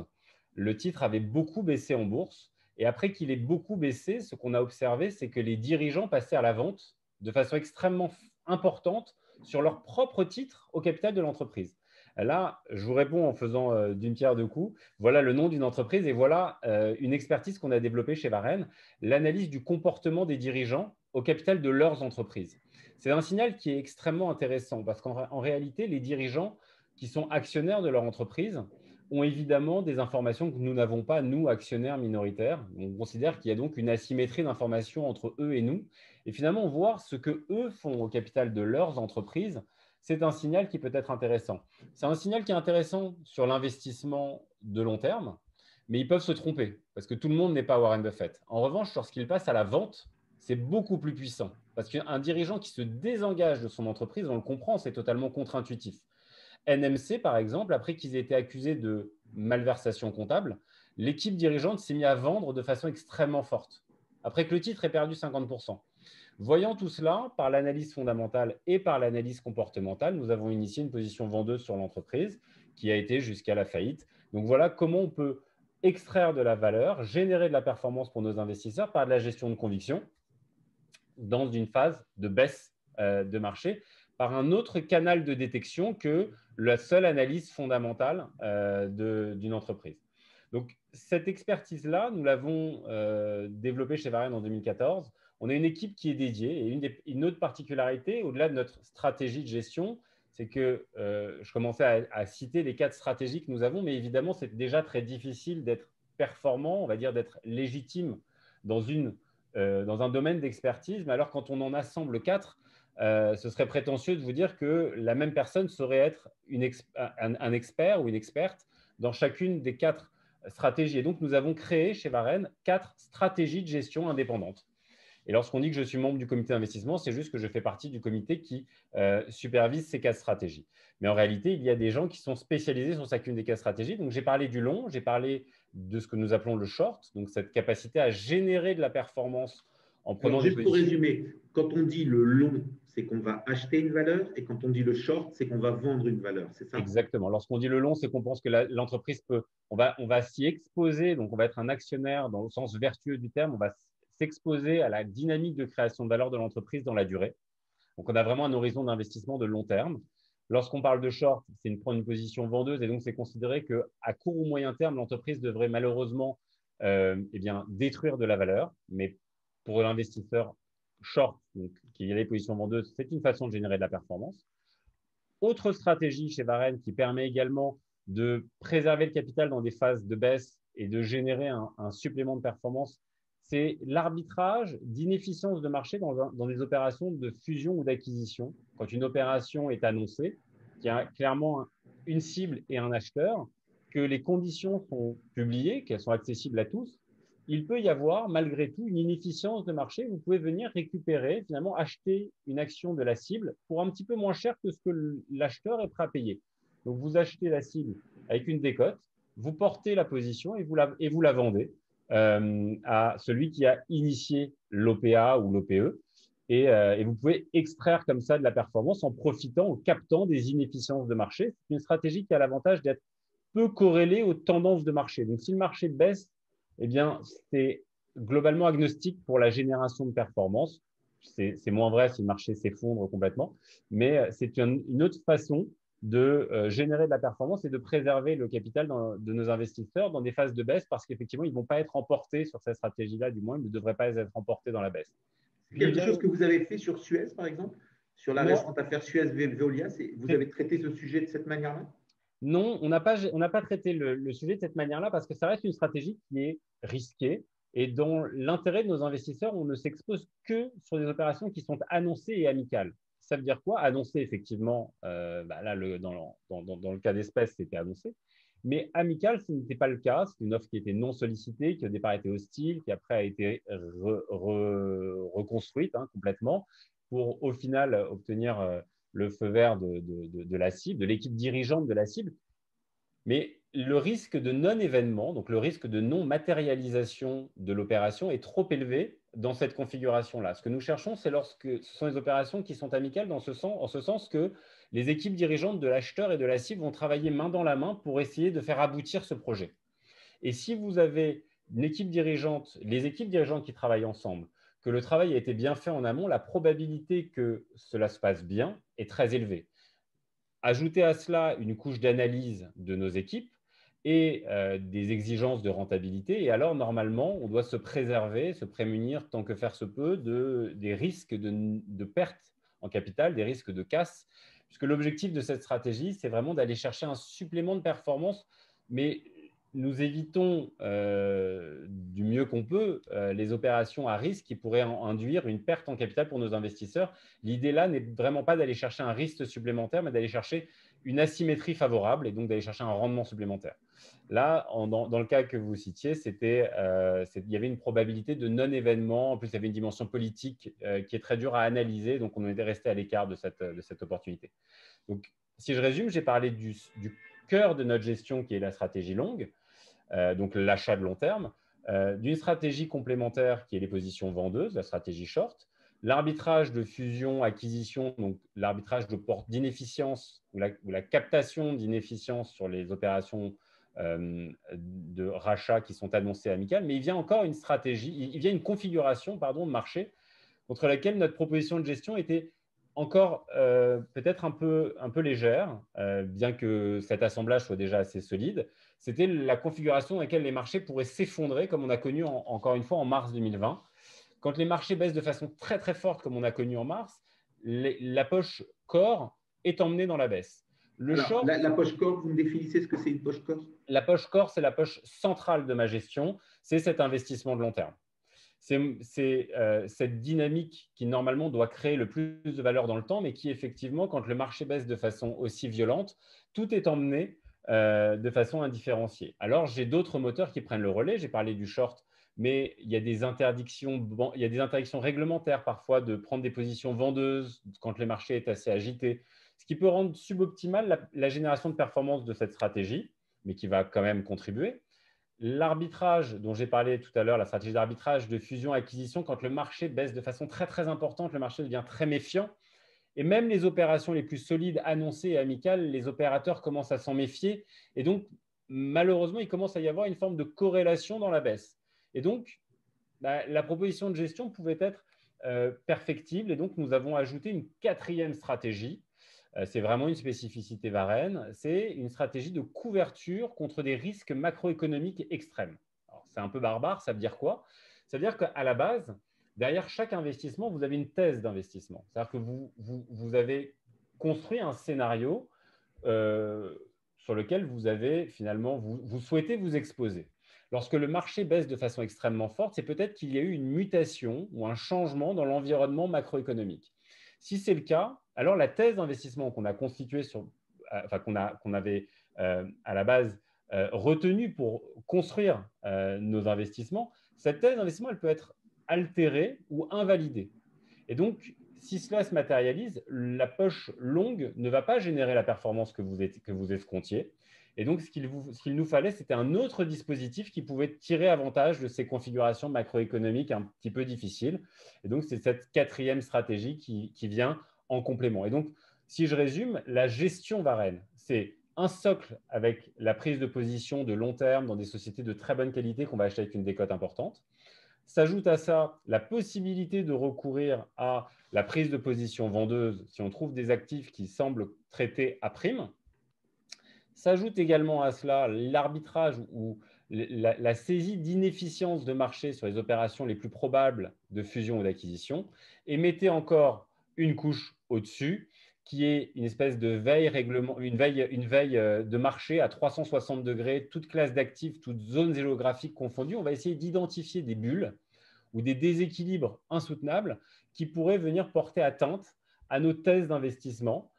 Le titre avait beaucoup baissé en bourse et après qu'il ait beaucoup baissé, ce qu'on a observé, c'est que les dirigeants passaient à la vente de façon extrêmement importante sur leur propre titre au capital de l'entreprise. Là, je vous réponds en faisant d'une pierre deux coups. Voilà le nom d'une entreprise et voilà une expertise qu'on a développée chez Varenne, l'analyse du comportement des dirigeants au capital de leurs entreprises. C'est un signal qui est extrêmement intéressant parce qu'en réalité, les dirigeants qui sont actionnaires de leur entreprise ont évidemment des informations que nous n'avons pas, nous, actionnaires minoritaires. On considère qu'il y a donc une asymétrie d'informations entre eux et nous. Et finalement, voir ce qu'eux font au capital de leurs entreprises, c'est un signal qui peut être intéressant. C'est un signal qui est intéressant sur l'investissement de long terme, mais ils peuvent se tromper parce que tout le monde n'est pas Warren Buffett. En revanche, lorsqu'il passe à la vente, c'est beaucoup plus puissant parce qu'un dirigeant qui se désengage de son entreprise, on le comprend, c'est totalement contre-intuitif. NMC, par exemple, après qu'ils aient été accusés de malversation comptable, l'équipe dirigeante s'est mise à vendre de façon extrêmement forte, après que le titre ait perdu 50%. Voyant tout cela, par l'analyse fondamentale et par l'analyse comportementale, nous avons initié une position vendeuse sur l'entreprise qui a été jusqu'à la faillite. Donc voilà comment on peut extraire de la valeur, générer de la performance pour nos investisseurs par de la gestion de conviction dans une phase de baisse de marché par un autre canal de détection que la seule analyse fondamentale d'une entreprise. Donc, cette expertise-là, nous l'avons développée chez Varenne en 2014. On a une équipe qui est dédiée et une autre particularité, au-delà de notre stratégie de gestion, c'est que je commençais à citer les 4 stratégies que nous avons, mais évidemment, c'est déjà très difficile d'être performant, on va dire d'être légitime dans un domaine d'expertise. Mais alors, quand on en assemble 4, ce serait prétentieux de vous dire que la même personne saurait être un expert ou une experte dans chacune des 4 stratégies. Et donc, nous avons créé chez Varenne 4 stratégies de gestion indépendantes. Et lorsqu'on dit que je suis membre du comité d'investissement, c'est juste que je fais partie du comité qui supervise ces 4 stratégies. Mais en réalité, il y a des gens qui sont spécialisés sur chacune des 4 stratégies. Donc, j'ai parlé du long, j'ai parlé de ce que nous appelons le short, donc cette capacité à générer de la performance en prenant des positions. Juste pour résumer, quand on dit le long, c'est qu'on va acheter une valeur, et quand on dit le short, c'est qu'on va vendre une valeur, c'est ça? Exactement. Lorsqu'on dit le long, c'est qu'on pense que l'entreprise peut, on va s'y exposer, donc on va être un actionnaire dans le sens vertueux du terme, on va s'exposer à la dynamique de création de valeur de l'entreprise dans la durée. Donc, on a vraiment un horizon d'investissement de long terme. Lorsqu'on parle de short, c'est prendre une position vendeuse et donc c'est considéré qu'à court ou moyen terme, l'entreprise devrait malheureusement détruire de la valeur. Mais pour l'investisseur short, donc, qui a les positions vendeuses, c'est une façon de générer de la performance. Autre stratégie chez Varenne qui permet également de préserver le capital dans des phases de baisse et de générer un supplément de performance, c'est l'arbitrage d'inefficience de marché dans des opérations de fusion ou d'acquisition. Quand une opération est annoncée, qu'il y a clairement une cible et un acheteur, que les conditions sont publiées, qu'elles sont accessibles à tous, il peut y avoir malgré tout une inefficience de marché. Vous pouvez venir récupérer, finalement acheter une action de la cible pour un petit peu moins cher que ce que l'acheteur est prêt à payer. Donc, vous achetez la cible avec une décote, vous portez la position et vous la vendez à celui qui a initié l'OPA ou l'OPE. Et vous pouvez extraire comme ça de la performance en profitant, en captant des inefficiences de marché. C'est une stratégie qui a l'avantage d'être peu corrélée aux tendances de marché. Donc, si le marché baisse, eh bien, c'est globalement agnostique pour la génération de performance. C'est moins vrai si le marché s'effondre complètement, mais c'est une autre façon de générer de la performance et de préserver le capital de nos investisseurs dans des phases de baisse parce qu'effectivement, ils ne vont pas être emportés sur cette stratégie-là, du moins, ils ne devraient pas être emportés dans la baisse. Quelque chose que vous avez fait sur Suez, par exemple, sur la récente affaire Suez-Veolia, vous avez traité ce sujet de cette manière-là? Non, on n'a pas traité le sujet de cette manière-là parce que ça reste une stratégie qui est risquée et dont l'intérêt de nos investisseurs, on ne s'expose que sur des opérations qui sont annoncées et amicales. Ça veut dire quoi? Annoncer, effectivement, là, dans le cas d'espèce, c'était annoncé. Mais amical, ce n'était pas le cas. C'est une offre qui était non sollicitée, qui au départ était hostile, qui après a été reconstruite complètement pour au final obtenir le feu vert de la cible, de l'équipe dirigeante de la cible. Mais le risque de non-événement, donc le risque de non-matérialisation de l'opération est trop élevé dans cette configuration-là. Ce que nous cherchons, c'est lorsque ce sont des opérations qui sont amicales en ce sens que les équipes dirigeantes de l'acheteur et de la cible vont travailler main dans la main pour essayer de faire aboutir ce projet. Et si vous avez une équipe dirigeante, les équipes dirigeantes qui travaillent ensemble, que le travail a été bien fait en amont, la probabilité que cela se passe bien est très élevée. Ajoutez à cela une couche d'analyse de nos équipes et des exigences de rentabilité. Et alors, normalement, on doit se préserver, se prémunir tant que faire se peut des risques de perte en capital, des risques de casse, puisque l'objectif de cette stratégie, c'est vraiment d'aller chercher un supplément de performance. Mais nous évitons du mieux qu'on peut les opérations à risque qui pourraient induire une perte en capital pour nos investisseurs. L'idée là n'est vraiment pas d'aller chercher un risque supplémentaire, mais d'aller chercher une asymétrie favorable et donc d'aller chercher un rendement supplémentaire. Là, dans le cas que vous citiez, il y avait une probabilité de non-événement. En plus, il y avait une dimension politique qui est très dure à analyser, donc on était resté à l'écart de cette opportunité. Donc, si je résume, j'ai parlé du cœur de notre gestion qui est la stratégie longue, donc l'achat de long terme, d'une stratégie complémentaire qui est les positions vendeuses, la stratégie short, l'arbitrage de fusion-acquisition, donc l'arbitrage d'inefficience ou la captation d'inefficience sur les opérations de rachat qui sont annoncées amicales, mais il vient encore une stratégie, il vient une configuration de marché contre laquelle notre proposition de gestion était encore peut-être un peu légère, bien que cet assemblage soit déjà assez solide. C'était la configuration dans laquelle les marchés pourraient s'effondrer, comme on a connu encore une fois en mars 2020. Quand les marchés baissent de façon très très forte, comme on a connu en mars, la poche core est emmenée dans la baisse. Alors, la poche core, vous me définissez ce que c'est une poche core? La poche core, c'est la poche centrale de ma gestion, c'est cet investissement de long terme. C'est cette dynamique qui, normalement, doit créer le plus de valeur dans le temps, mais qui, effectivement, quand le marché baisse de façon aussi violente, tout est emmené de façon indifférenciée. Alors, j'ai d'autres moteurs qui prennent le relais. J'ai parlé du short, mais il y a des interdictions réglementaires parfois de prendre des positions vendeuses quand le marché est assez agité, ce qui peut rendre suboptimale la génération de performance de cette stratégie, mais qui va quand même contribuer. L'arbitrage dont j'ai parlé tout à l'heure, la stratégie d'arbitrage de fusion-acquisition, quand le marché baisse de façon très, très importante, le marché devient très méfiant. Et même les opérations les plus solides, annoncées et amicales, les opérateurs commencent à s'en méfier. Et donc, malheureusement, il commence à y avoir une forme de corrélation dans la baisse. Et donc, la proposition de gestion pouvait être perfectible. Et donc, nous avons ajouté une quatrième stratégie. C'est vraiment une spécificité Varenne, c'est une stratégie de couverture contre des risques macroéconomiques extrêmes. C'est un peu barbare, ça veut dire quoi? Ça veut dire qu'à la base, derrière chaque investissement, vous avez une thèse d'investissement. C'est-à-dire que vous avez construit un scénario sur lequel vous souhaitez vous exposer. Lorsque le marché baisse de façon extrêmement forte, c'est peut-être qu'il y a eu une mutation ou un changement dans l'environnement macroéconomique. Si c'est le cas, alors la thèse d'investissement qu'on a constituée qu'on avait à la base retenue pour construire nos investissements, cette thèse d'investissement, elle peut être altérée ou invalidée. Et donc, si cela se matérialise, la poche longue ne va pas générer la performance que vous escomptiez. Et donc, ce qu'il nous fallait, c'était un autre dispositif qui pouvait tirer avantage de ces configurations macroéconomiques un petit peu difficiles. Et donc, c'est cette quatrième stratégie qui vient en complément. Et donc, si je résume, la gestion Varenne, c'est un socle avec la prise de position de long terme dans des sociétés de très bonne qualité qu'on va acheter avec une décote importante. S'ajoute à ça la possibilité de recourir à la prise de position vendeuse si on trouve des actifs qui semblent traités à prime. S'ajoute également à cela l'arbitrage ou la saisie d'inefficience de marché sur les opérations les plus probables de fusion ou d'acquisition. Et mettez encore une couche au-dessus qui est une espèce de veille de marché à 360 degrés, toute classe d'actifs, toutes zones géographiques confondues. On va essayer d'identifier des bulles ou des déséquilibres insoutenables qui pourraient venir porter atteinte à nos thèses d'investissement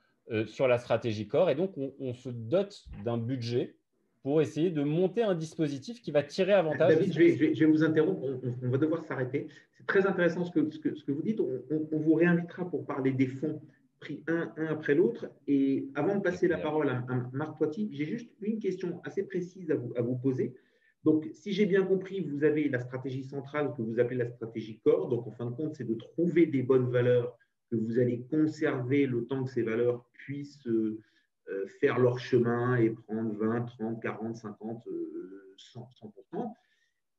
sur la stratégie core. Et donc, on se dote d'un budget pour essayer de monter un dispositif qui va tirer avantage. David, je vais vous interrompre, on va devoir s'arrêter. C'est très intéressant ce que vous dites. On vous réinvitera pour parler des fonds pris un après l'autre. Et avant de passer la parole à Marc Toiti, j'ai juste une question assez précise à vous poser. Donc, si j'ai bien compris, vous avez la stratégie centrale que vous appelez la stratégie core. Donc, en fin de compte, c'est de trouver des bonnes valeurs que vous allez conserver le temps que ces valeurs puissent faire leur chemin et prendre 20, 30, 40, 50, 100%.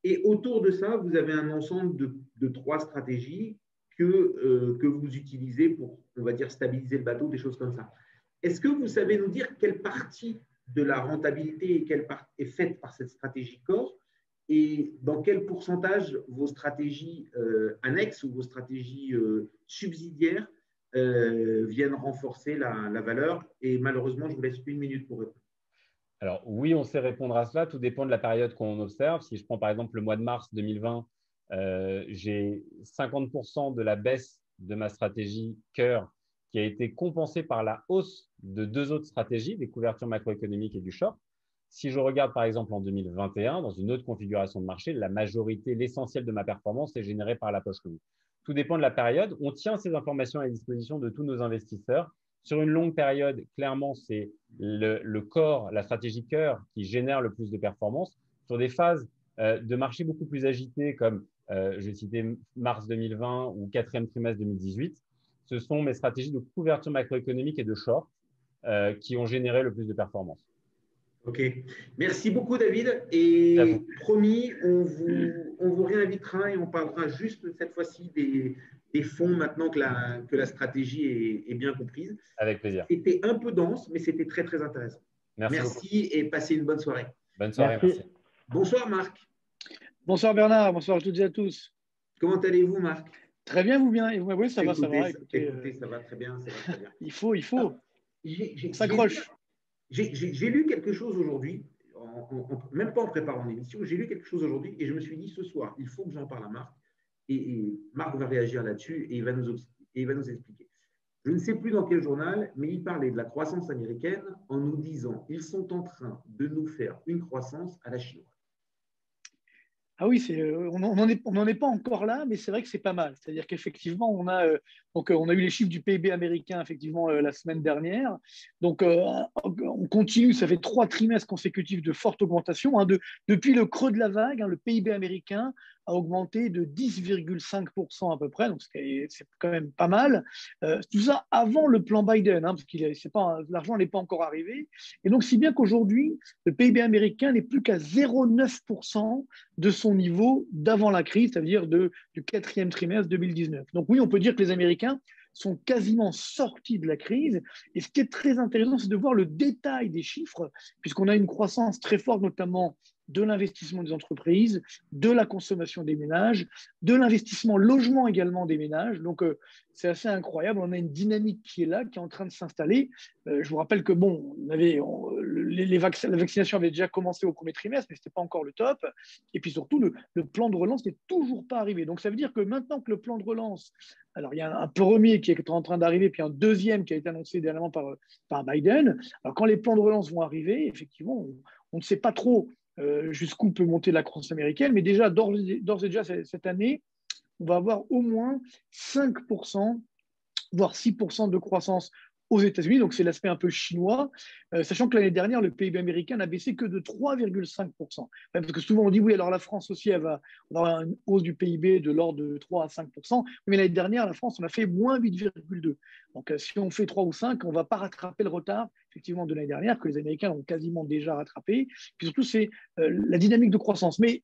Et autour de ça, vous avez un ensemble de 3 stratégies que vous utilisez pour, on va dire, stabiliser le bateau, des choses comme ça. Est-ce que vous savez nous dire quelle partie de la rentabilité est faite par cette stratégie core et dans quel pourcentage vos stratégies annexes ou vos stratégies subsidiaires viennent renforcer la valeur? Et malheureusement, je vous laisse 1 minute pour répondre. Alors oui, on sait répondre à cela. Tout dépend de la période qu'on observe. Si je prends par exemple le mois de mars 2020, j'ai 50% de la baisse de ma stratégie cœur qui a été compensée par la hausse de 2 autres stratégies, des couvertures macroéconomiques et du short. Si je regarde par exemple en 2021, dans une autre configuration de marché, la majorité, l'essentiel de ma performance est générée par la poche longue. Tout dépend de la période. On tient ces informations à la disposition de tous nos investisseurs. Sur une longue période, clairement, c'est le corps, la stratégie cœur qui génère le plus de performance. Sur des phases de marché beaucoup plus agitées, comme je vais citer mars 2020 ou 4e trimestre 2018, ce sont mes stratégies de couverture macroéconomique et de short qui ont généré le plus de performance. Ok, merci beaucoup David. Et promis, on vous réinvitera et on parlera juste cette fois-ci des fonds maintenant que la stratégie est bien comprise. Avec plaisir. C'était un peu dense, mais c'était très très intéressant. Merci et passez une bonne soirée. Bonne soirée, merci. Bonsoir Marc. Bonsoir Bernard, bonsoir à toutes et à tous. Comment allez-vous Marc? Très bien, vous bien? Et vous, oui, ça va, ça va. Écoutez, ça va très bien. Ça va très bien. Il faut. On s'accroche. J'ai lu quelque chose aujourd'hui, même pas en préparant l'émission, j'ai lu quelque chose aujourd'hui et je me suis dit ce soir, il faut que j'en parle à Marc et Marc va réagir là-dessus et il va nous expliquer. Je ne sais plus dans quel journal, mais il parlait de la croissance américaine en nous disant ils sont en train de nous faire une croissance à la chinoise. Ah oui, on n'en est pas encore là, mais c'est vrai que c'est pas mal. C'est-à-dire qu'effectivement, on a eu les chiffres du PIB américain effectivement la semaine dernière. Donc, on continue. Ça fait 3 trimestres consécutifs de forte augmentation. Depuis le creux de la vague, le PIB américain a augmenté de 10,5% à peu près. Donc, c'est quand même pas mal. Tout ça avant le plan Biden, parce que l'argent n'est pas encore arrivé. Et donc, si bien qu'aujourd'hui, le PIB américain n'est plus qu'à 0,9% de son niveau d'avant la crise, c'est-à-dire du 4e trimestre 2019. Donc oui, on peut dire que les Américains sont quasiment sortis de la crise. Et ce qui est très intéressant, c'est de voir le détail des chiffres, puisqu'on a une croissance très forte, notamment de l'investissement des entreprises, de la consommation des ménages, de l'investissement logement également des ménages. Donc, c'est assez incroyable. On a une dynamique qui est là, qui est en train de s'installer. Je vous rappelle que, la vaccination avait déjà commencé au premier trimestre, mais ce n'était pas encore le top. Et puis surtout, le plan de relance n'est toujours pas arrivé. Donc, ça veut dire que maintenant que le plan de relance, alors il y a un premier qui est en train d'arriver, puis un deuxième qui a été annoncé dernièrement par Biden. Alors, quand les plans de relance vont arriver, effectivement, on ne sait pas trop jusqu'où peut monter la croissance américaine, mais déjà, d'ores et déjà, cette année, on va avoir au moins 5%, voire 6% de croissance aux États-Unis. Donc, c'est l'aspect un peu chinois, sachant que l'année dernière, le PIB américain n'a baissé que de 3,5%. Parce que souvent, on dit, oui, alors la France aussi, elle va avoir une hausse du PIB de l'ordre de 3 à 5%. Mais l'année dernière, la France, on a fait moins 8,2%. Donc, si on fait 3 ou 5, on ne va pas rattraper le retard, effectivement, de l'année dernière, que les Américains ont quasiment déjà rattrapé. Puis surtout, c'est la dynamique de croissance. Mais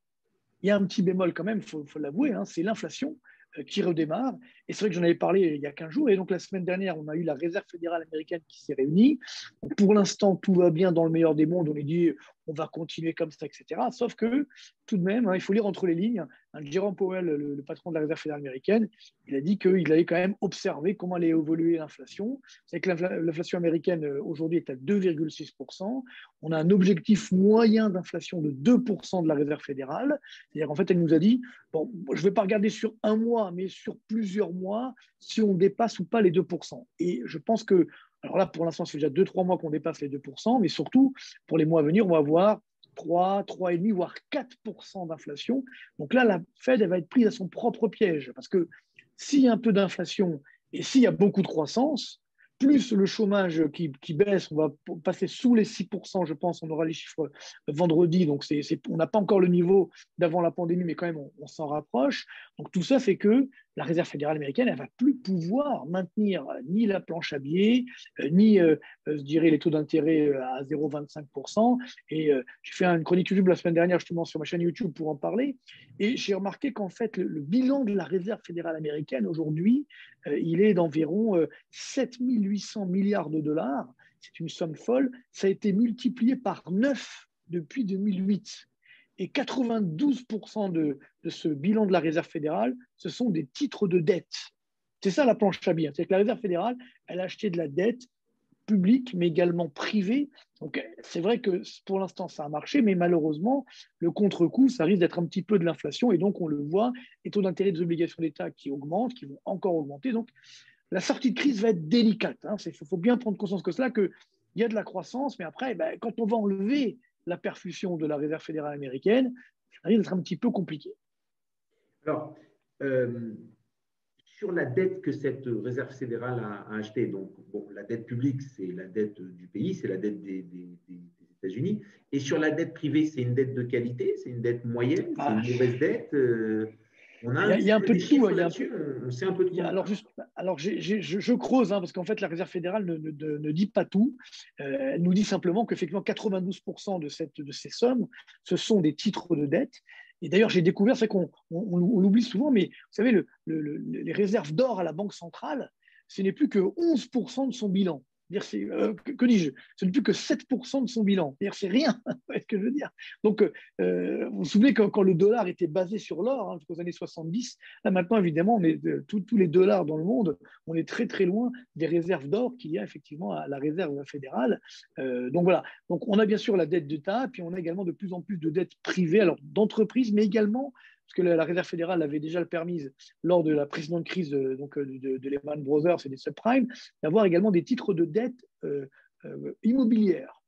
il y a un petit bémol quand même, il faut l'avouer, c'est l'inflation qui redémarre. Et c'est vrai que j'en avais parlé il y a 15 jours. Et donc, la semaine dernière, on a eu la Réserve fédérale américaine qui s'est réunie. Donc, pour l'instant, tout va bien dans le meilleur des mondes. On est dit, on va continuer comme ça, etc. Sauf que, tout de même, il faut lire entre les lignes. Jerome Powell, le patron de la Réserve fédérale américaine, il a dit qu'il allait quand même observer comment allait évoluer l'inflation. C'est que l'inflation américaine, aujourd'hui, est à 2,6%. On a un objectif moyen d'inflation de 2% de la Réserve fédérale. C'est-à-dire qu'en fait, elle nous a dit, bon, je ne vais pas regarder sur un mois, mais sur plusieurs mois, si on dépasse ou pas les 2%. Et je pense que, alors là, pour l'instant, c'est déjà 2-3 mois qu'on dépasse les 2%, mais surtout, pour les mois à venir, on va avoir 3, 3,5, voire 4% d'inflation. Donc là, la Fed, elle va être prise à son propre piège, parce que s'il y a un peu d'inflation et s'il y a beaucoup de croissance, plus le chômage qui baisse, on va passer sous les 6%, je pense, on aura les chiffres vendredi, donc on n'a pas encore le niveau d'avant la pandémie, mais quand même, on s'en rapproche. Donc tout ça fait que la Réserve fédérale américaine, elle ne va plus pouvoir maintenir ni la planche à billets, ni, je dirais, les taux d'intérêt à 0,25%. Et j'ai fait une chronique YouTube la semaine dernière, justement, sur ma chaîne YouTube pour en parler. Et j'ai remarqué qu'en fait, le bilan de la Réserve fédérale américaine, aujourd'hui, il est d'environ 7 800 milliards de dollars. C'est une somme folle. Ça a été multiplié par 9 depuis 2008. Et 92% de ce bilan de la Réserve fédérale, ce sont des titres de dette. C'est ça la planche à billets. C'est que la Réserve fédérale, elle a acheté de la dette publiques, mais également privées. Donc, c'est vrai que pour l'instant, ça a marché, mais malheureusement, le contre-coup, ça risque d'être un petit peu de l'inflation. Et donc, on le voit, les taux d'intérêt des obligations d'État qui augmentent, qui vont encore augmenter. Donc, la sortie de crise va être délicate. Il faut bien prendre conscience que cela, qu'il y a de la croissance, mais après, quand on va enlever la perfusion de la Réserve fédérale américaine, ça risque d'être un petit peu compliqué. Alors, sur la dette que cette réserve fédérale a achetée, donc bon, la dette publique, c'est la dette du pays, c'est la dette des États-Unis. Et sur la dette privée, c'est une dette de qualité, c'est une dette moyenne, c'est une mauvaise dette. Il y a un peu de tout. On sait un peu de tout. Alors, je creuse, parce qu'en fait, la Réserve fédérale ne dit pas tout. Elle nous dit simplement qu'effectivement, 92% de ces sommes, ce sont des titres de dette. Et d'ailleurs, j'ai découvert, c'est qu'on l'oublie souvent, mais vous savez, les réserves d'or à la Banque centrale, ce n'est plus que 11% de son bilan. Que dis-je? Ce n'est plus que 7% de son bilan. C'est rien, c'est ce que je veux dire. Donc, vous vous souvenez quand le dollar était basé sur l'or, jusqu'aux années 70, là maintenant, évidemment, tous les dollars dans le monde, on est très très loin des réserves d'or qu'il y a effectivement à la réserve fédérale. Donc voilà. Donc, on a bien sûr la dette d'État, puis on a également de plus en plus de dettes privées, alors d'entreprises, mais également parce que la Réserve fédérale avait déjà le permise lors de la précédente crise de Lehman Brothers et des subprimes, d'avoir également des titres de dette immobilière,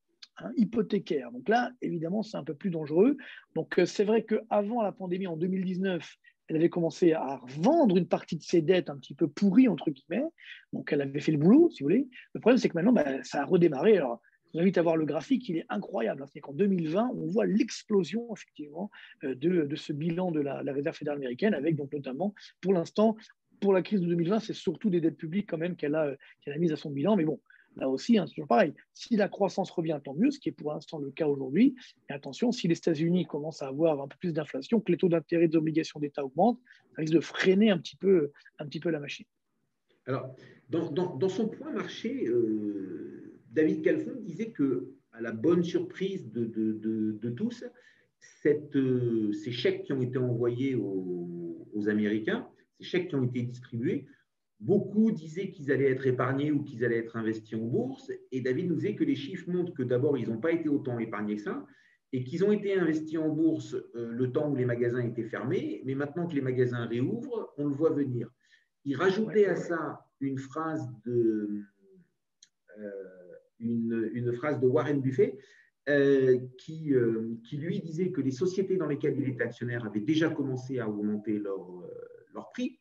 hypothécaire. Donc là, évidemment, c'est un peu plus dangereux. Donc c'est vrai qu'avant la pandémie, en 2019, elle avait commencé à vendre une partie de ses dettes un petit peu pourries, entre guillemets. Donc elle avait fait le boulot, si vous voulez. Le problème, c'est que maintenant, ça a redémarré. Alors, je vous invite à voir le graphique, il est incroyable. C'est qu'en 2020, on voit l'explosion, effectivement, de ce bilan de la Réserve fédérale américaine, avec donc notamment, pour l'instant, pour la crise de 2020, c'est surtout des dettes publiques quand même qu'elle a mises à son bilan. Mais bon, là aussi, c'est toujours pareil. Si la croissance revient, tant mieux, ce qui est pour l'instant le cas aujourd'hui. Et attention, si les États-Unis commencent à avoir un peu plus d'inflation, que les taux d'intérêt des obligations d'État augmentent, ça risque de freiner un petit peu la machine. Alors, dans son point marché, David Calfon disait que, à la bonne surprise de tous, ces chèques qui ont été envoyés aux Américains, ces chèques qui ont été distribués, beaucoup disaient qu'ils allaient être épargnés ou qu'ils allaient être investis en bourse. Et David nous disait que les chiffres montrent que d'abord, ils n'ont pas été autant épargnés que ça et qu'ils ont été investis en bourse le temps où les magasins étaient fermés. Mais maintenant que les magasins réouvrent, on le voit venir. Il rajoutait à ça une phrase de Warren Buffett qui lui disait que les sociétés dans lesquelles il était actionnaire avaient déjà commencé à augmenter leur prix.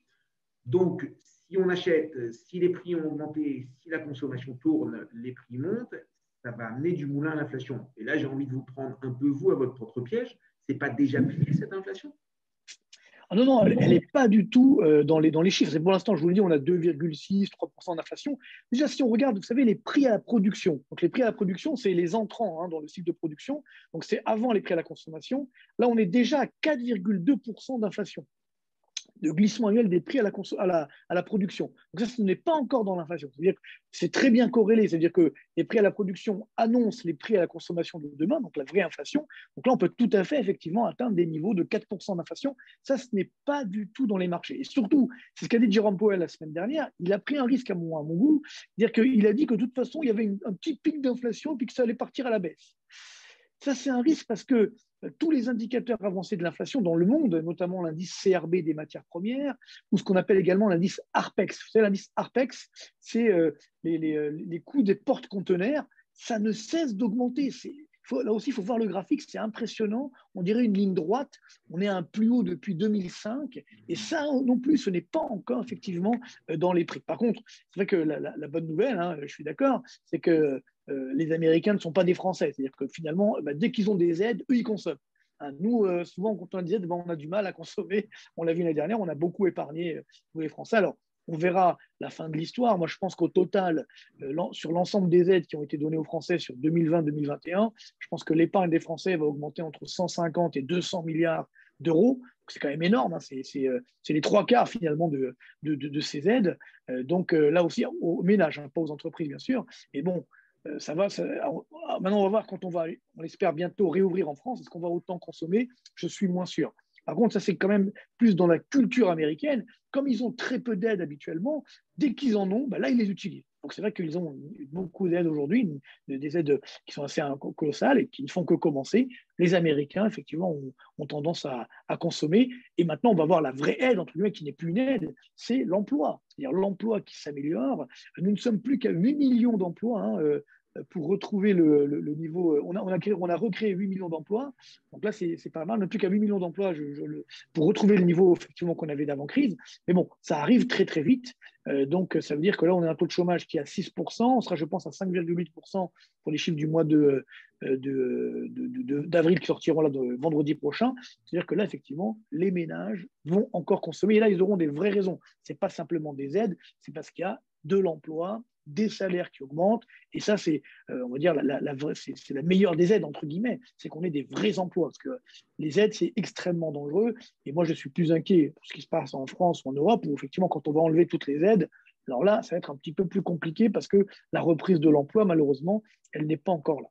Donc, si on achète, si les prix ont augmenté, si la consommation tourne, les prix montent, ça va amener du moulin à l'inflation. Et là, j'ai envie de vous prendre un peu, vous, à votre propre piège. Ce n'est pas déjà plié, cette inflation ? Non, elle n'est pas du tout dans les chiffres. Et pour l'instant, je vous le dis, on a 2,6-3% d'inflation. Déjà, si on regarde, vous savez, les prix à la production. Donc, les prix à la production, c'est les entrants dans le cycle de production. Donc, c'est avant les prix à la consommation. Là, on est déjà à 4,2% d'inflation, de glissement annuel des prix à la production. Donc ça, ce n'est pas encore dans l'inflation. C'est-à-dire que c'est très bien corrélé. C'est-à-dire que les prix à la production annoncent les prix à la consommation de demain, donc la vraie inflation. Donc là, on peut tout à fait, effectivement, atteindre des niveaux de 4% d'inflation. Ça, ce n'est pas du tout dans les marchés. Et surtout, c'est ce qu'a dit Jérôme Powell la semaine dernière, il a pris un risque à mon goût, c'est-à-dire qu'il a dit que de toute façon, il y avait un petit pic d'inflation et que ça allait partir à la baisse. Ça, c'est un risque parce que tous les indicateurs avancés de l'inflation dans le monde, notamment l'indice CRB des matières premières, ou ce qu'on appelle également l'indice ARPEX. Vous savez, l'indice ARPEX, c'est les coûts des porte-conteneurs. Ça ne cesse d'augmenter. Là aussi, il faut voir le graphique, c'est impressionnant. On dirait une ligne droite. On est à un plus haut depuis 2005. Et ça non plus, ce n'est pas encore effectivement dans les prix. Par contre, c'est vrai que la bonne nouvelle, je suis d'accord, c'est que les Américains ne sont pas des Français. C'est-à-dire que finalement, dès qu'ils ont des aides, eux, ils consomment. Nous, souvent, quand on a des aides, on a du mal à consommer. On l'a vu l'année dernière, on a beaucoup épargné, nous les Français. Alors, on verra la fin de l'histoire. Moi, je pense qu'au total, sur l'ensemble des aides qui ont été données aux Français sur 2020-2021, je pense que l'épargne des Français va augmenter entre 150 et 200 milliards d'euros. C'est quand même énorme. C'est les 3/4 finalement de ces aides. Donc là aussi, aux ménages, pas aux entreprises, bien sûr. Et bon, maintenant, on va voir quand on espère bientôt réouvrir en France. Est-ce qu'on va autant consommer? Je suis moins sûr. Par contre, ça, c'est quand même plus dans la culture américaine. Comme ils ont très peu d'aides habituellement, dès qu'ils en ont, là, ils les utilisent. Donc c'est vrai qu'ils ont beaucoup d'aides aujourd'hui, des aides qui sont assez colossales et qui ne font que commencer. Les Américains, effectivement, ont tendance à consommer. Et maintenant, on va voir la vraie aide, entre guillemets, qui n'est plus une aide, c'est l'emploi. C'est-à-dire l'emploi qui s'améliore. Nous ne sommes plus qu'à 8 millions d'emplois, hein, pour retrouver le niveau. On a recréé 8 millions d'emplois. Donc là, c'est pas mal. On n'a plus qu'à 8 millions d'emplois pour retrouver le niveau effectivement qu'on avait d'avant-crise. Mais bon, ça arrive très, très vite. Donc, ça veut dire que là, on a un taux de chômage qui est à 6%. On sera, je pense, à 5,8% pour les chiffres du mois d'avril qui sortiront là, vendredi prochain. C'est-à-dire que là, effectivement, les ménages vont encore consommer. Et là, ils auront des vraies raisons. Ce n'est pas simplement des aides, c'est parce qu'il y a de l'emploi, des salaires qui augmentent. Et ça, c'est, on va dire, c'est la meilleure des aides, entre guillemets. C'est qu'on ait des vrais emplois. Parce que les aides, c'est extrêmement dangereux. Et moi, je suis plus inquiet pour ce qui se passe en France ou en Europe, où effectivement, quand on va enlever toutes les aides, alors là, ça va être un petit peu plus compliqué parce que la reprise de l'emploi, malheureusement, elle n'est pas encore là.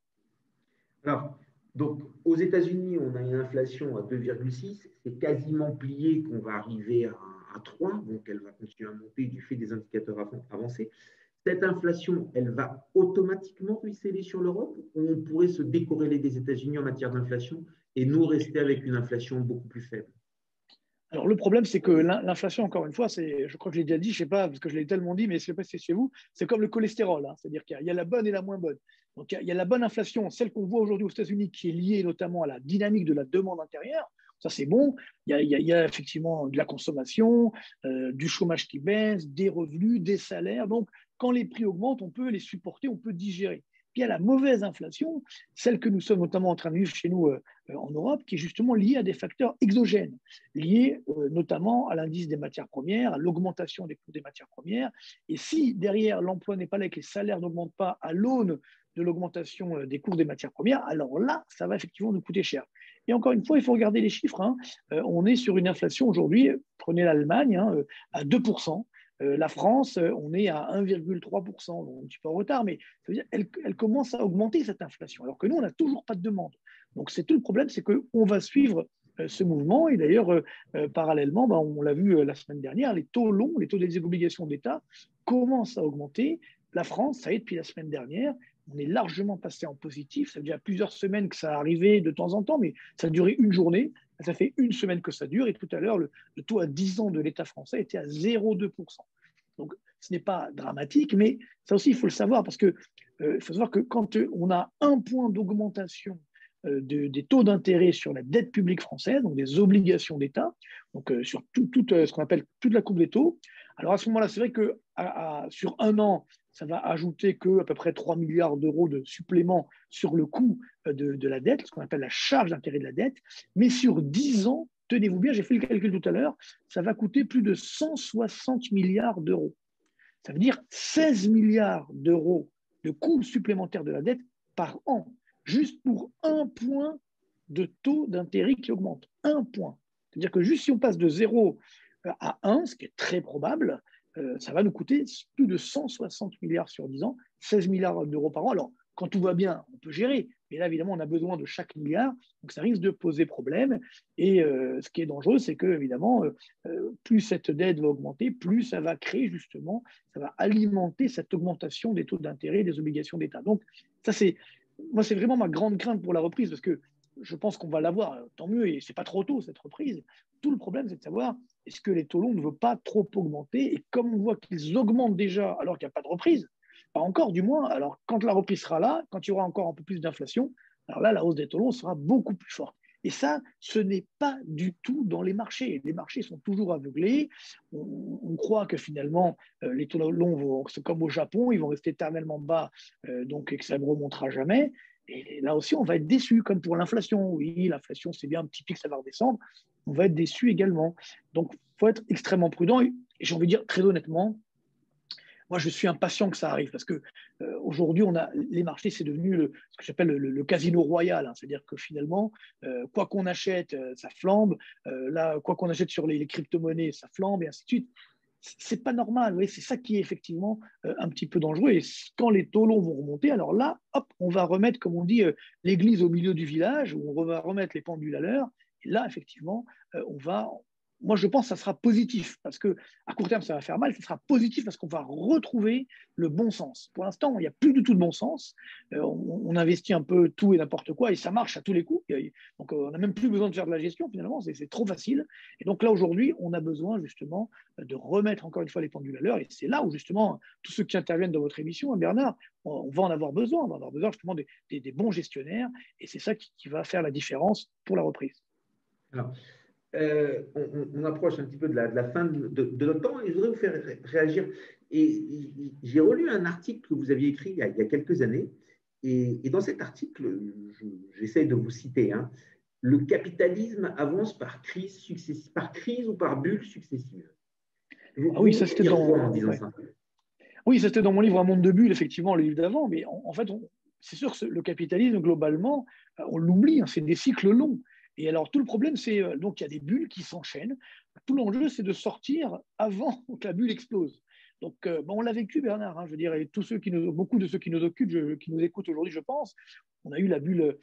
Alors, donc, aux États-Unis, on a une inflation à 2,6. C'est quasiment plié qu'on va arriver à 3. Donc, elle va continuer à monter du fait des indicateurs avancés. Cette inflation, elle va automatiquement ruisseler sur l'Europe, ou on pourrait se décorréler des États-Unis en matière d'inflation et nous rester avec une inflation beaucoup plus faible? Alors, le problème, c'est que l'inflation, encore une fois, je crois que je l'ai déjà dit, je ne sais pas, parce que je l'ai tellement dit, mais je ne sais pas si c'est chez vous, c'est comme le cholestérol. Hein, c'est-à-dire qu'il y a la bonne et la moins bonne. Donc, il y a la bonne inflation, celle qu'on voit aujourd'hui aux États-Unis, qui est liée notamment à la dynamique de la demande intérieure. Ça, c'est bon. Il y a effectivement de la consommation, du chômage qui baisse, des revenus, des salaires. Donc, quand les prix augmentent, on peut les supporter, on peut digérer. Puis il y a la mauvaise inflation, celle que nous sommes notamment en train de vivre chez nous en Europe, qui est justement liée à des facteurs exogènes, liés notamment à l'indice des matières premières, à l'augmentation des coûts des matières premières. Et si derrière l'emploi n'est pas là et que les salaires n'augmentent pas à l'aune de l'augmentation des cours des matières premières, alors là, ça va effectivement nous coûter cher. Et encore une fois, il faut regarder les chiffres. Hein. On est sur une inflation aujourd'hui, prenez l'Allemagne, hein, à 2%. La France, on est à 1,3%, donc un petit peu en retard, mais ça veut dire elle commence à augmenter cette inflation, alors que nous, on n'a toujours pas de demande. Donc, c'est tout le problème, c'est qu'on va suivre ce mouvement. Et d'ailleurs, parallèlement, on l'a vu la semaine dernière, les taux longs, les taux des obligations d'État commencent à augmenter. La France, ça y est, depuis la semaine dernière, on est largement passé en positif. Ça fait déjà plusieurs semaines que ça arrivait de temps en temps, mais ça a duré une journée. Ça fait une semaine que ça dure. Et tout à l'heure, le taux à 10 ans de l'État français était à 0,2%. Donc, ce n'est pas dramatique, mais ça aussi, il faut le savoir, parce qu'il faut savoir que quand on a 1 point d'augmentation des taux d'intérêt sur la dette publique française, donc des obligations d'État, donc sur tout ce qu'on appelle toute la courbe des taux, alors à ce moment-là, c'est vrai que sur un an, ça va ajouter qu'à peu près 3 milliards d'euros de supplément sur le coût de la dette, ce qu'on appelle la charge d'intérêt de la dette, mais sur 10 ans, tenez-vous bien, j'ai fait le calcul tout à l'heure, ça va coûter plus de 160 milliards d'euros. Ça veut dire 16 milliards d'euros de coûts supplémentaires de la dette par an, juste pour 1 point de taux d'intérêt qui augmente. 1 point. C'est-à-dire que juste si on passe de 0 à 1, ce qui est très probable, ça va nous coûter plus de 160 milliards sur 10 ans, 16 milliards d'euros par an. Alors, quand tout va bien, on peut gérer. Mais là, évidemment, on a besoin de chaque milliard. Donc, ça risque de poser problème. Et ce qui est dangereux, c'est que, évidemment, plus cette dette va augmenter, plus ça va créer, justement, ça va alimenter cette augmentation des taux d'intérêt des obligations d'État. Donc, ça, c'est vraiment ma grande crainte pour la reprise, parce que je pense qu'on va l'avoir, tant mieux, et ce n'est pas trop tôt, cette reprise. Tout le problème, c'est de savoir, est-ce que les taux longs ne veulent pas trop augmenter? Et comme on voit qu'ils augmentent déjà alors qu'il n'y a pas de reprise, pas encore du moins, alors quand la reprise sera là, quand il y aura encore un peu plus d'inflation, alors là, la hausse des taux longs sera beaucoup plus forte. Et ça, ce n'est pas du tout dans les marchés. Les marchés sont toujours aveuglés. On croit que finalement, les taux longs, c'est comme au Japon, ils vont rester éternellement bas, donc et que ça ne remontera jamais. Et là aussi, on va être déçu, comme pour l'inflation. Oui, l'inflation, c'est bien un petit pic, ça va redescendre. On va être déçu également. Donc, il faut être extrêmement prudent. Et j'ai envie de dire, très honnêtement, moi, je suis impatient que ça arrive parce que aujourd'hui, les marchés, c'est devenu ce que j'appelle le casino royal. Hein. C'est-à-dire que finalement, quoi qu'on achète, ça flambe. Là, quoi qu'on achète sur les crypto-monnaies, ça flambe et ainsi de suite. C'est pas normal. Oui, c'est ça qui est effectivement un petit peu dangereux. Et quand les taux longs vont remonter, alors là, hop, on va remettre, comme on dit, l'église au milieu du village, où on va remettre les pendules à l'heure. Et là, effectivement, on va moi, je pense que ça sera positif parce qu'à court terme, ça va faire mal. Ça sera positif parce qu'on va retrouver le bon sens. Pour l'instant, il n'y a plus du tout de bon sens. On investit un peu tout et n'importe quoi et ça marche à tous les coups. Donc, on n'a même plus besoin de faire de la gestion finalement. C'est trop facile. Et donc là, aujourd'hui, on a besoin justement de remettre encore une fois les pendules à l'heure. Et c'est là où justement, tous ceux qui interviennent dans votre émission, Bernard, on va en avoir besoin. On va avoir besoin justement des bons gestionnaires. Et c'est ça qui va faire la différence pour la reprise. Alors, on approche un petit peu de la fin de notre temps et je voudrais vous faire réagir. Et j'ai relu un article que vous aviez écrit il y a quelques années. Et dans cet article, j'essaie de vous citer, hein, le capitalisme avance par crise ou par bulle successive. Oui, ça c'était en disant ça. Oui, c'était dans mon livre Un monde de bulles, effectivement, le livre d'avant. Mais en fait, c'est sûr que le capitalisme, globalement, on l'oublie, hein, c'est des cycles longs. Et alors, tout le problème, c'est donc il y a des bulles qui s'enchaînent. Tout l'enjeu, c'est de sortir avant que la bulle explose. Donc, on l'a vécu, Bernard. Hein, je veux dire, et beaucoup de ceux qui nous occupent, qui nous écoutent aujourd'hui, je pense, on a eu la bulle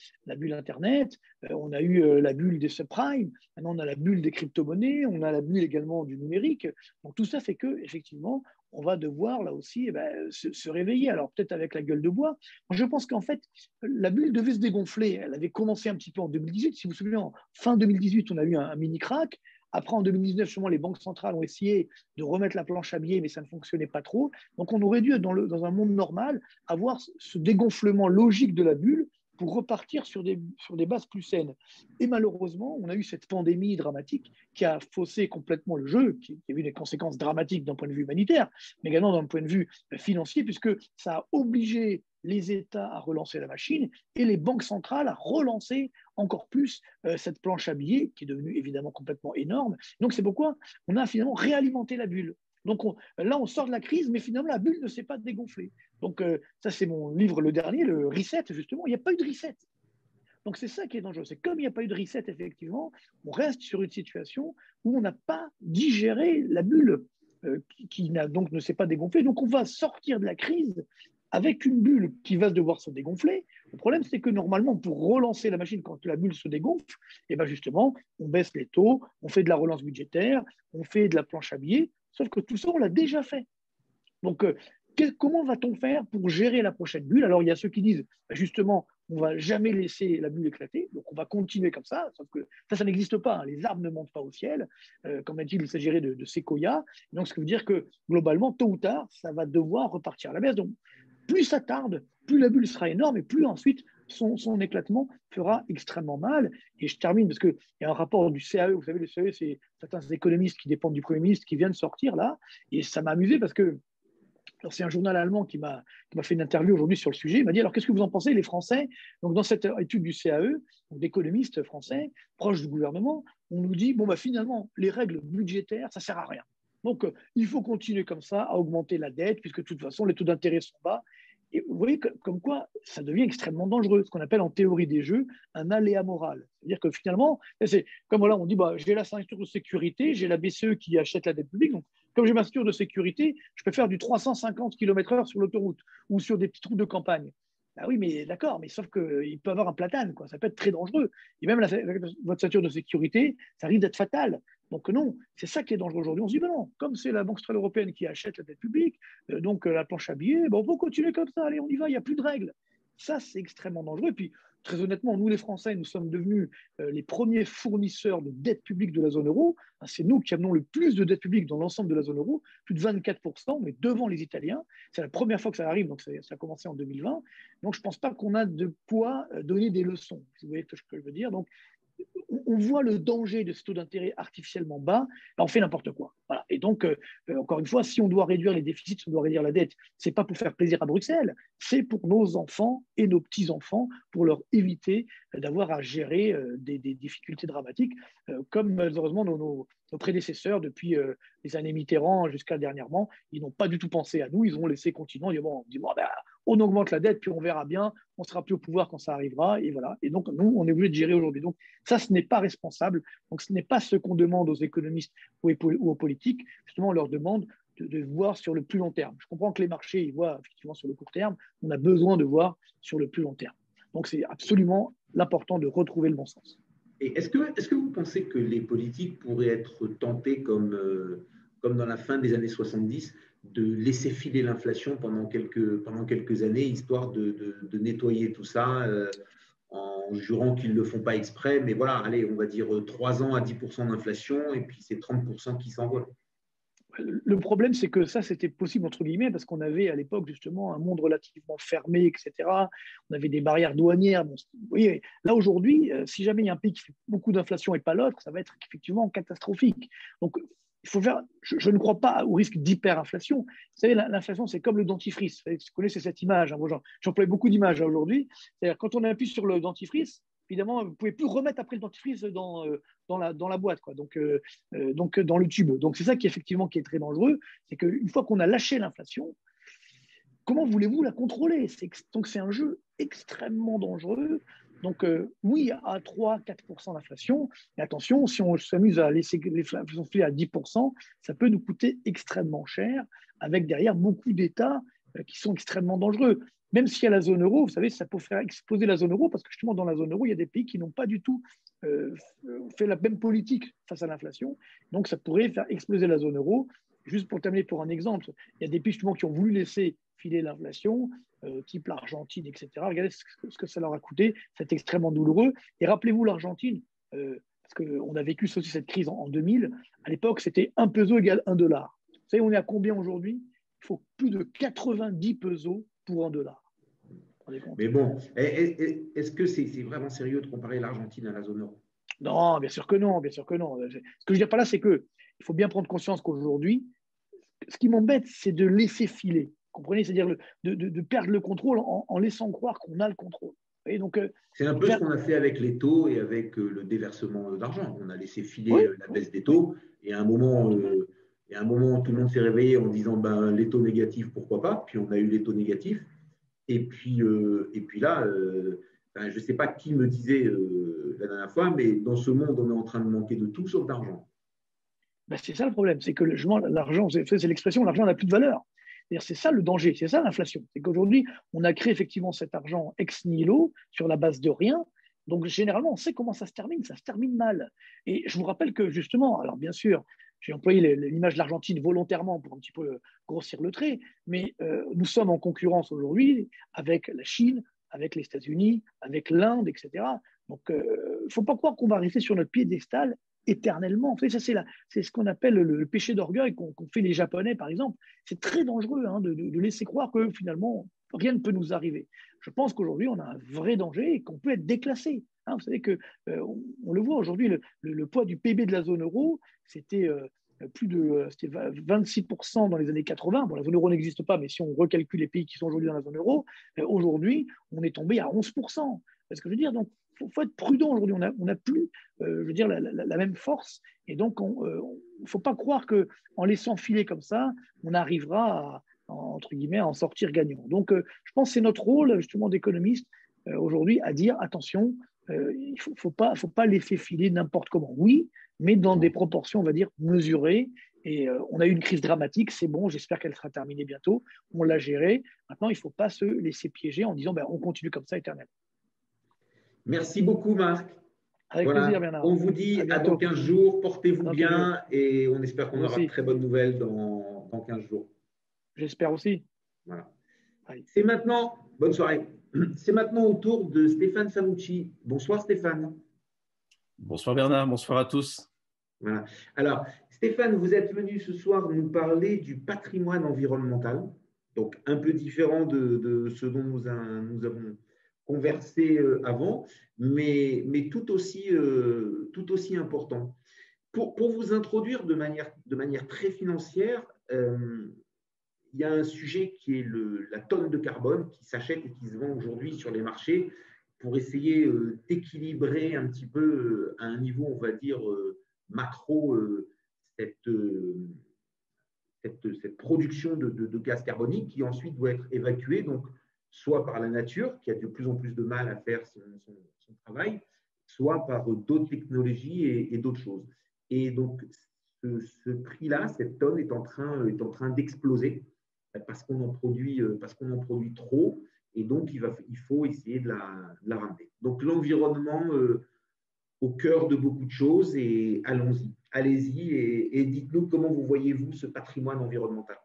Internet, on a eu la bulle des subprimes, maintenant on a la bulle des crypto-monnaies, on a la bulle également du numérique. Donc, tout ça fait que, effectivement, on va devoir là aussi se réveiller. Alors, peut-être avec la gueule de bois. Moi, je pense qu'en fait, la bulle devait se dégonfler. Elle avait commencé un petit peu en 2018. Si vous vous souvenez, en fin 2018, on a eu un mini crack. Après, en 2019, justement, les banques centrales ont essayé de remettre la planche à billets, mais ça ne fonctionnait pas trop. Donc, on aurait dû, dans un monde normal, avoir ce dégonflement logique de la bulle pour repartir sur des bases plus saines. Et malheureusement, on a eu cette pandémie dramatique qui a faussé complètement le jeu, qui a eu des conséquences dramatiques d'un point de vue humanitaire, mais également d'un point de vue financier, puisque ça a obligé les États à relancer la machine et les banques centrales à relancer encore plus cette planche à billets, qui est devenue évidemment complètement énorme. Donc c'est pourquoi on a finalement réalimenté la bulle. Donc là, on sort de la crise, mais finalement, la bulle ne s'est pas dégonflée. Donc ça, c'est mon livre, le dernier, le reset, justement. Il n'y a pas eu de reset. Donc c'est ça qui est dangereux. C'est comme il n'y a pas eu de reset, effectivement, on reste sur une situation où on n'a pas digéré la bulle qui donc ne s'est pas dégonflée. Donc on va sortir de la crise avec une bulle qui va devoir se dégonfler. Le problème, c'est que normalement, pour relancer la machine quand la bulle se dégonfle, et bien justement, on baisse les taux, on fait de la relance budgétaire, on fait de la planche à billets, sauf que tout ça, on l'a déjà fait. Donc, comment va-t-on faire pour gérer la prochaine bulle? Alors, il y a ceux qui disent, justement, on ne va jamais laisser la bulle éclater, donc on va continuer comme ça, sauf que ça n'existe pas, hein. Les arbres ne montent pas au ciel, comme a-t-il, il s'agirait de séquoia. Donc, ce qui veut dire que, globalement, tôt ou tard, ça va devoir repartir à la baisse. Donc, plus ça tarde, plus la bulle sera énorme et plus ensuite son éclatement fera extrêmement mal. Et je termine parce qu'il y a un rapport du CAE, vous savez, le CAE, c'est certains économistes qui dépendent du Premier ministre qui viennent de sortir là, et ça m'a amusé parce que c'est un journal allemand qui m'a fait une interview aujourd'hui sur le sujet. Il m'a dit, alors qu'est-ce que vous en pensez, les Français? Donc dans cette étude du CAE, d'économistes français, proches du gouvernement, on nous dit, finalement, les règles budgétaires, ça ne sert à rien. Donc, il faut continuer comme ça à augmenter la dette, puisque de toute façon, les taux d'intérêt sont bas. Et vous voyez comme quoi ça devient extrêmement dangereux, ce qu'on appelle en théorie des jeux un aléa moral. C'est-à-dire que finalement, c'est comme là, on dit, j'ai la ceinture de sécurité, j'ai la BCE qui achète la dette publique, donc comme j'ai ma ceinture de sécurité, je peux faire du 350 km/h sur l'autoroute ou sur des petites routes de campagne. Ah oui, mais d'accord, mais sauf qu'il peut avoir un platane, quoi. Ça peut être très dangereux. Et même votre ceinture de sécurité, ça risque d'être fatal. Donc non, c'est ça qui est dangereux aujourd'hui. On se dit, non, comme c'est la Banque centrale européenne qui achète la dette publique, donc la planche à billets, on peut continuer comme ça, allez, on y va, il n'y a plus de règles. Ça, c'est extrêmement dangereux. Et puis, très honnêtement, nous, les Français, nous sommes devenus les premiers fournisseurs de dette publique de la zone euro. C'est nous qui amenons le plus de dette publique dans l'ensemble de la zone euro, plus de 24%, mais devant les Italiens. C'est la première fois que ça arrive, donc ça a commencé en 2020. Donc, je ne pense pas qu'on a de quoi donner des leçons, si vous voyez ce que je veux dire. Donc, on voit le danger de ce taux d'intérêt artificiellement bas, on fait n'importe quoi. Voilà. Et donc, encore une fois, si on doit réduire les déficits, si on doit réduire la dette, ce n'est pas pour faire plaisir à Bruxelles, c'est pour nos enfants et nos petits-enfants, pour leur éviter d'avoir à gérer des difficultés dramatiques, comme malheureusement nos prédécesseurs, depuis les années Mitterrand jusqu'à dernièrement, ils n'ont pas du tout pensé à nous, ils ont laissé continuer, on augmente la dette, puis on verra bien, on sera plus au pouvoir quand ça arrivera, et voilà. Et donc, nous, on est obligé de gérer aujourd'hui. Donc, ça, ce n'est pas responsable. Donc, ce n'est pas ce qu'on demande aux économistes ou aux politiques. Justement, on leur demande de voir sur le plus long terme. Je comprends que les marchés, ils voient effectivement sur le court terme. On a besoin de voir sur le plus long terme. Donc, c'est absolument l'important de retrouver le bon sens. Et est-ce que vous pensez que les politiques pourraient être tentés, comme dans la fin des années 70, de laisser filer l'inflation pendant quelques années, histoire de nettoyer tout ça, en jurant qu'ils ne le font pas exprès, mais voilà, allez, on va dire 3 ans à 10% d'inflation, et puis c'est 30% qui s'envolent. Le problème, c'est que ça, c'était possible, entre guillemets, parce qu'on avait à l'époque, justement, un monde relativement fermé, etc. On avait des barrières douanières. Bon, vous voyez, là, aujourd'hui, si jamais il y a un pays qui fait beaucoup d'inflation et pas l'autre, ça va être effectivement catastrophique. Donc, il faut faire, je ne crois pas au risque d'hyperinflation. Vous savez, l'inflation, c'est comme le dentifrice. Vous connaissez cette image, hein. J'emploie beaucoup d'images aujourd'hui. C'est-à-dire, quand on appuie sur le dentifrice, évidemment, vous ne pouvez plus remettre après le dentifrice dans la boîte, quoi. Donc, dans le tube. Donc, c'est ça qui, effectivement, qui est très dangereux. C'est qu'une fois qu'on a lâché l'inflation, comment voulez-vous la contrôler? Donc, c'est un jeu extrêmement dangereux. Donc, oui, à 3-4% d'inflation, mais attention, si on s'amuse à laisser l'inflation filer à 10%, ça peut nous coûter extrêmement cher, avec derrière beaucoup d'États qui sont extrêmement dangereux. Même s'il y a la zone euro, vous savez, ça peut faire exploser la zone euro, parce que justement, dans la zone euro, il y a des pays qui n'ont pas du tout fait la même politique face à l'inflation. Donc, ça pourrait faire exploser la zone euro. Juste pour terminer, pour un exemple, il y a des pays justement qui ont voulu laisser filer l'inflation, type l'Argentine, etc. Regardez ce que ça leur a coûté. C'est extrêmement douloureux. Et rappelez-vous l'Argentine, parce qu'on a vécu aussi cette crise en 2000. À l'époque, c'était 1 peso égale 1 dollar. Vous savez, on est à combien aujourd'hui? Il faut plus de 90 pesos pour 1 dollar. Mais bon, est-ce que c'est vraiment sérieux de comparer l'Argentine à la zone euro? Non, bien sûr que non, bien sûr que non. Ce que je veux dire par là, c'est qu'il faut bien prendre conscience qu'aujourd'hui, ce qui m'embête, c'est de laisser filer. Vous comprenez? C'est-à-dire de perdre le contrôle en laissant croire qu'on a le contrôle. C'est un peu ce qu'on a fait avec les taux et avec le déversement d'argent. On a laissé filer la baisse des taux, et à un moment, tout le monde s'est réveillé en disant ben, les taux négatifs, pourquoi pas? Puis on a eu les taux négatifs. Et puis là, ben, je ne sais pas qui me disait la dernière fois, mais dans ce monde, on est en train de manquer de tout sauf d'argent. Ben, c'est ça le problème, c'est que l'argent, c'est l'expression, l'argent n'a plus de valeur. C'est ça le danger, c'est ça l'inflation. C'est qu'aujourd'hui, on a créé effectivement cet argent ex nihilo sur la base de rien. Donc, généralement, on sait comment ça se termine mal. Et je vous rappelle que justement, alors bien sûr, j'ai employé l'image de l'Argentine volontairement pour un petit peu grossir le trait, mais nous sommes en concurrence aujourd'hui avec la Chine, avec les États-Unis, avec l'Inde, etc. Donc, il ne faut pas croire qu'on va rester sur notre piédestal éternellement. En fait, ça, c'est ce qu'on appelle le péché d'orgueil qu'ont fait les Japonais, par exemple. C'est très dangereux hein, de laisser croire que finalement, rien ne peut nous arriver. Je pense qu'aujourd'hui, on a un vrai danger et qu'on peut être déclassé. Hein, vous savez que on le voit aujourd'hui, le poids du PIB de la zone euro, c'était c'était 26% dans les années 80. Bon, la zone euro n'existe pas, mais si on recalcule les pays qui sont aujourd'hui dans la zone euro, aujourd'hui, on est tombé à 11%. C'est ce que je veux dire. Donc, il faut être prudent aujourd'hui. On n'a plus, je veux dire, la même force. Et donc, il ne faut pas croire qu'en laissant filer comme ça, on arrivera entre guillemets, à en sortir gagnant. Donc, je pense que c'est notre rôle, justement, d'économiste aujourd'hui à dire, attention, il ne faut pas laisser filer n'importe comment. Oui, mais dans des proportions, on va dire, mesurées. Et on a eu une crise dramatique, c'est bon, j'espère qu'elle sera terminée bientôt. On l'a gérée. Maintenant, il ne faut pas se laisser piéger en disant, ben, on continue comme ça éternellement. Merci beaucoup, Marc. Avec plaisir, Bernard. On vous dit à dans 15 jours, portez-vous bien et on espère qu'on aura de très bonnes nouvelles dans 15 jours. J'espère aussi. Voilà. C'est maintenant, bonne soirée. C'est maintenant au tour de Stéphane Samucci. Bonsoir Stéphane. Bonsoir Bernard, bonsoir à tous. Voilà. Alors Stéphane, vous êtes venu ce soir nous parler du patrimoine environnemental, donc un peu différent de ce dont nous avons conversé avant, mais tout aussi important. Pour vous introduire de manière très financière, il y a un sujet qui est la tonne de carbone qui s'achète et qui se vend aujourd'hui sur les marchés pour essayer d'équilibrer un petit peu à un niveau, on va dire, macro, cette production de gaz carbonique qui ensuite doit être évacuée, donc soit par la nature, qui a de plus en plus de mal à faire son travail, soit par d'autres technologies et d'autres choses. Et donc, ce prix-là, cette tonne est en train d'exploser parce qu'on en produit trop, et donc il faut essayer de la ramener. Donc l'environnement au cœur de beaucoup de choses et allons-y. Allez-y et dites-nous comment vous voyez-vous ce patrimoine environnemental.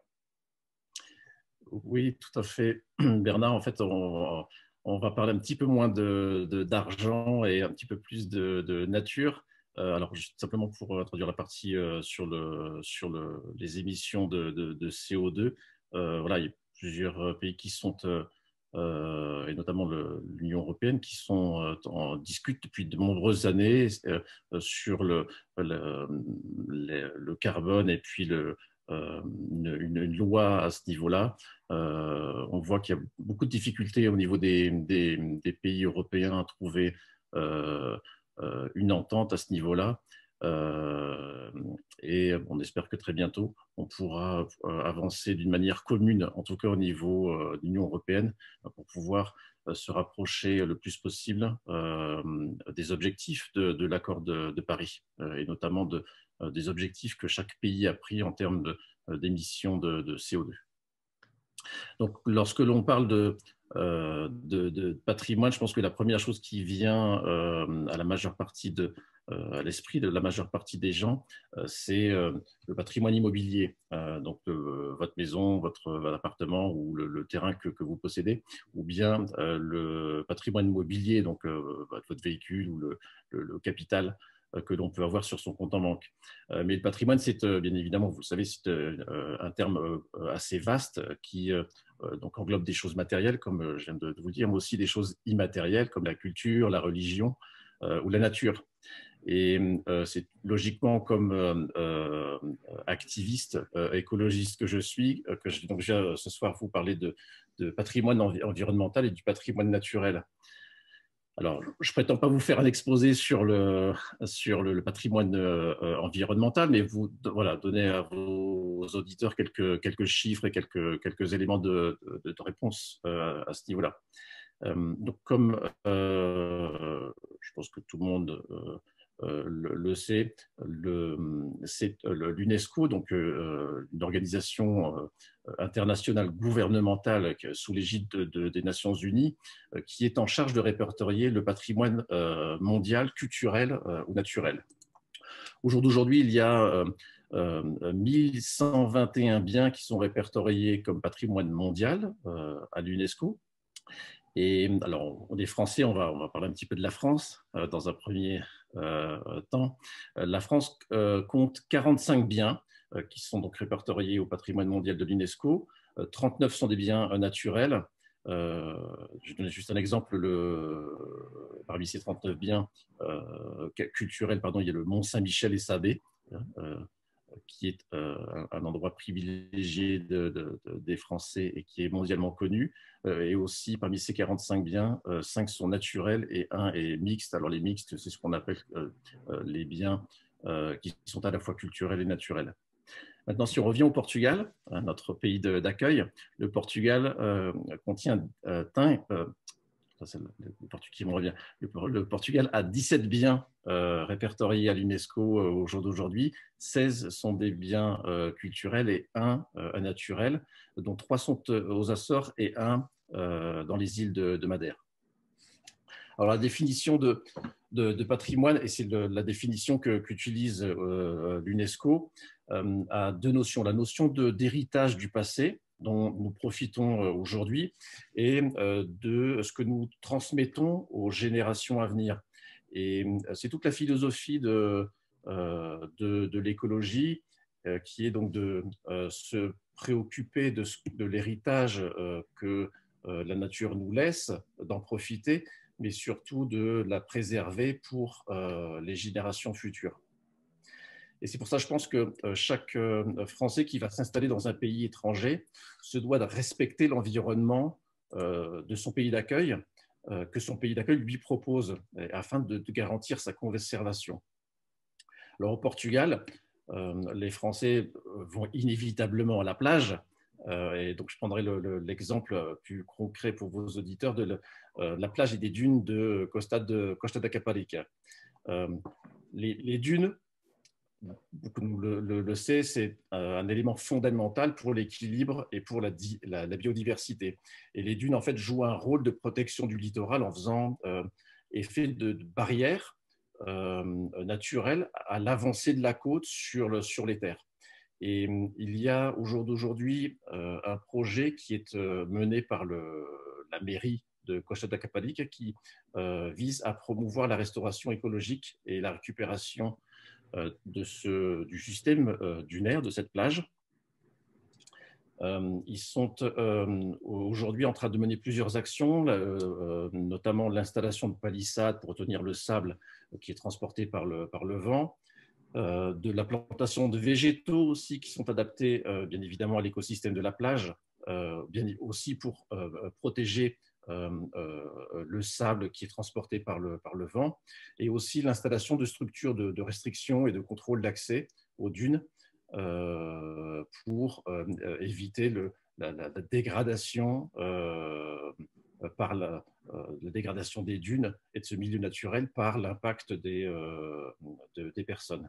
Oui, tout à fait. Bernard, en fait, on va parler un petit peu moins d'argent et un petit peu plus de nature. Alors, juste simplement pour introduire la partie sur les émissions de CO2, voilà, il y a plusieurs pays qui sont, et notamment l'Union européenne, qui discutent depuis de nombreuses années sur le carbone et puis une loi à ce niveau-là. On voit qu'il y a beaucoup de difficultés au niveau des pays européens à trouver une entente à ce niveau-là. Et on espère que très bientôt, on pourra avancer d'une manière commune, en tout cas au niveau de l'Union européenne, pour pouvoir se rapprocher le plus possible des objectifs de l'accord de Paris, et notamment des objectifs que chaque pays a pris en termes d'émissions de CO2. Donc, lorsque l'on parle de patrimoine, je pense que la première chose qui vient à la majeure partie à l'esprit de la majeure partie des gens, c'est le patrimoine immobilier. Donc, votre maison, votre appartement ou le terrain que vous possédez, ou bien le patrimoine immobilier, donc votre véhicule ou le capital que l'on peut avoir sur son compte en banque. Mais le patrimoine, c'est bien évidemment, vous le savez, c'est un terme assez vaste qui donc englobe des choses matérielles, comme je viens de vous le dire, mais aussi des choses immatérielles, comme la culture, la religion ou la nature. Et c'est logiquement comme activiste, écologiste que je suis, que donc je viens ce soir vous parler de patrimoine environnemental et du patrimoine naturel. Alors, je ne prétends pas vous faire un exposé sur le patrimoine environnemental, mais voilà, donner à vos auditeurs quelques chiffres et quelques éléments de réponse à ce niveau-là. Donc, comme je pense que tout le monde le sait, c'est l'UNESCO, donc une organisation internationale gouvernementale sous l'égide des Nations Unies, qui est en charge de répertorier le patrimoine mondial, culturel ou naturel. Au jour d'aujourd'hui, il y a 1121 biens qui sont répertoriés comme patrimoine mondial à l'UNESCO. Et alors, on est français, on va parler un petit peu de la France dans un premier temps. La France compte 45 biens qui sont donc répertoriés au patrimoine mondial de l'UNESCO. 39 sont des biens naturels. Je donne juste un exemple. Parmi ces 39 biens culturels, il y a le Mont Saint-Michel et Sabé, qui est un endroit privilégié des Français et qui est mondialement connu. Et aussi, parmi ces 45 biens, 5 sont naturels et 1 est mixte. Alors, les mixtes, c'est ce qu'on appelle les biens qui sont à la fois culturels et naturels. Maintenant, si on revient au Portugal, notre pays d'accueil, le Portugal contient le Portugal a 17 biens répertoriés à l'UNESCO au jour d'aujourd'hui. 16 sont des biens culturels et 1 naturel, dont 3 sont aux Açores et 1 dans les îles de Madère. Alors, la définition de patrimoine, et c'est la définition qu'utilise l'UNESCO, a 2 notions. La notion d'héritage du passé, dont nous profitons aujourd'hui, et de ce que nous transmettons aux générations à venir. Et c'est toute la philosophie de l'écologie qui est donc de se préoccuper de l'héritage que la nature nous laisse, d'en profiter, mais surtout de la préserver pour les générations futures. Et c'est pour ça, je pense que chaque Français qui va s'installer dans un pays étranger se doit de respecter l'environnement de son pays d'accueil, que son pays d'accueil lui propose, afin de garantir sa conservation. Alors, au Portugal, les Français vont inévitablement à la plage. Et donc, je prendrai l'exemple plus concret pour vos auditeurs de la plage et des dunes de Costa da Caparica. Les dunes, beaucoup le sait, c'est un élément fondamental pour l'équilibre et pour la biodiversité. Et les dunes, en fait, jouent un rôle de protection du littoral en faisant effet de barrière naturel à l'avancée de la côte sur les terres. Et il y a au jour d'aujourd'hui un projet qui est mené par la mairie de Costa da Caparica qui vise à promouvoir la restauration écologique et la récupération du système dunaire de cette plage. Ils sont aujourd'hui en train de mener plusieurs actions, notamment l'installation de palissades pour retenir le sable qui est transporté par le vent, de la plantation de végétaux aussi qui sont adaptés bien évidemment à l'écosystème de la plage, bien aussi pour protéger le sable qui est transporté par le vent, et aussi l'installation de structures de restriction et de contrôle d'accès aux dunes pour éviter la dégradation par la dégradation des dunes et de ce milieu naturel par l'impact des personnes.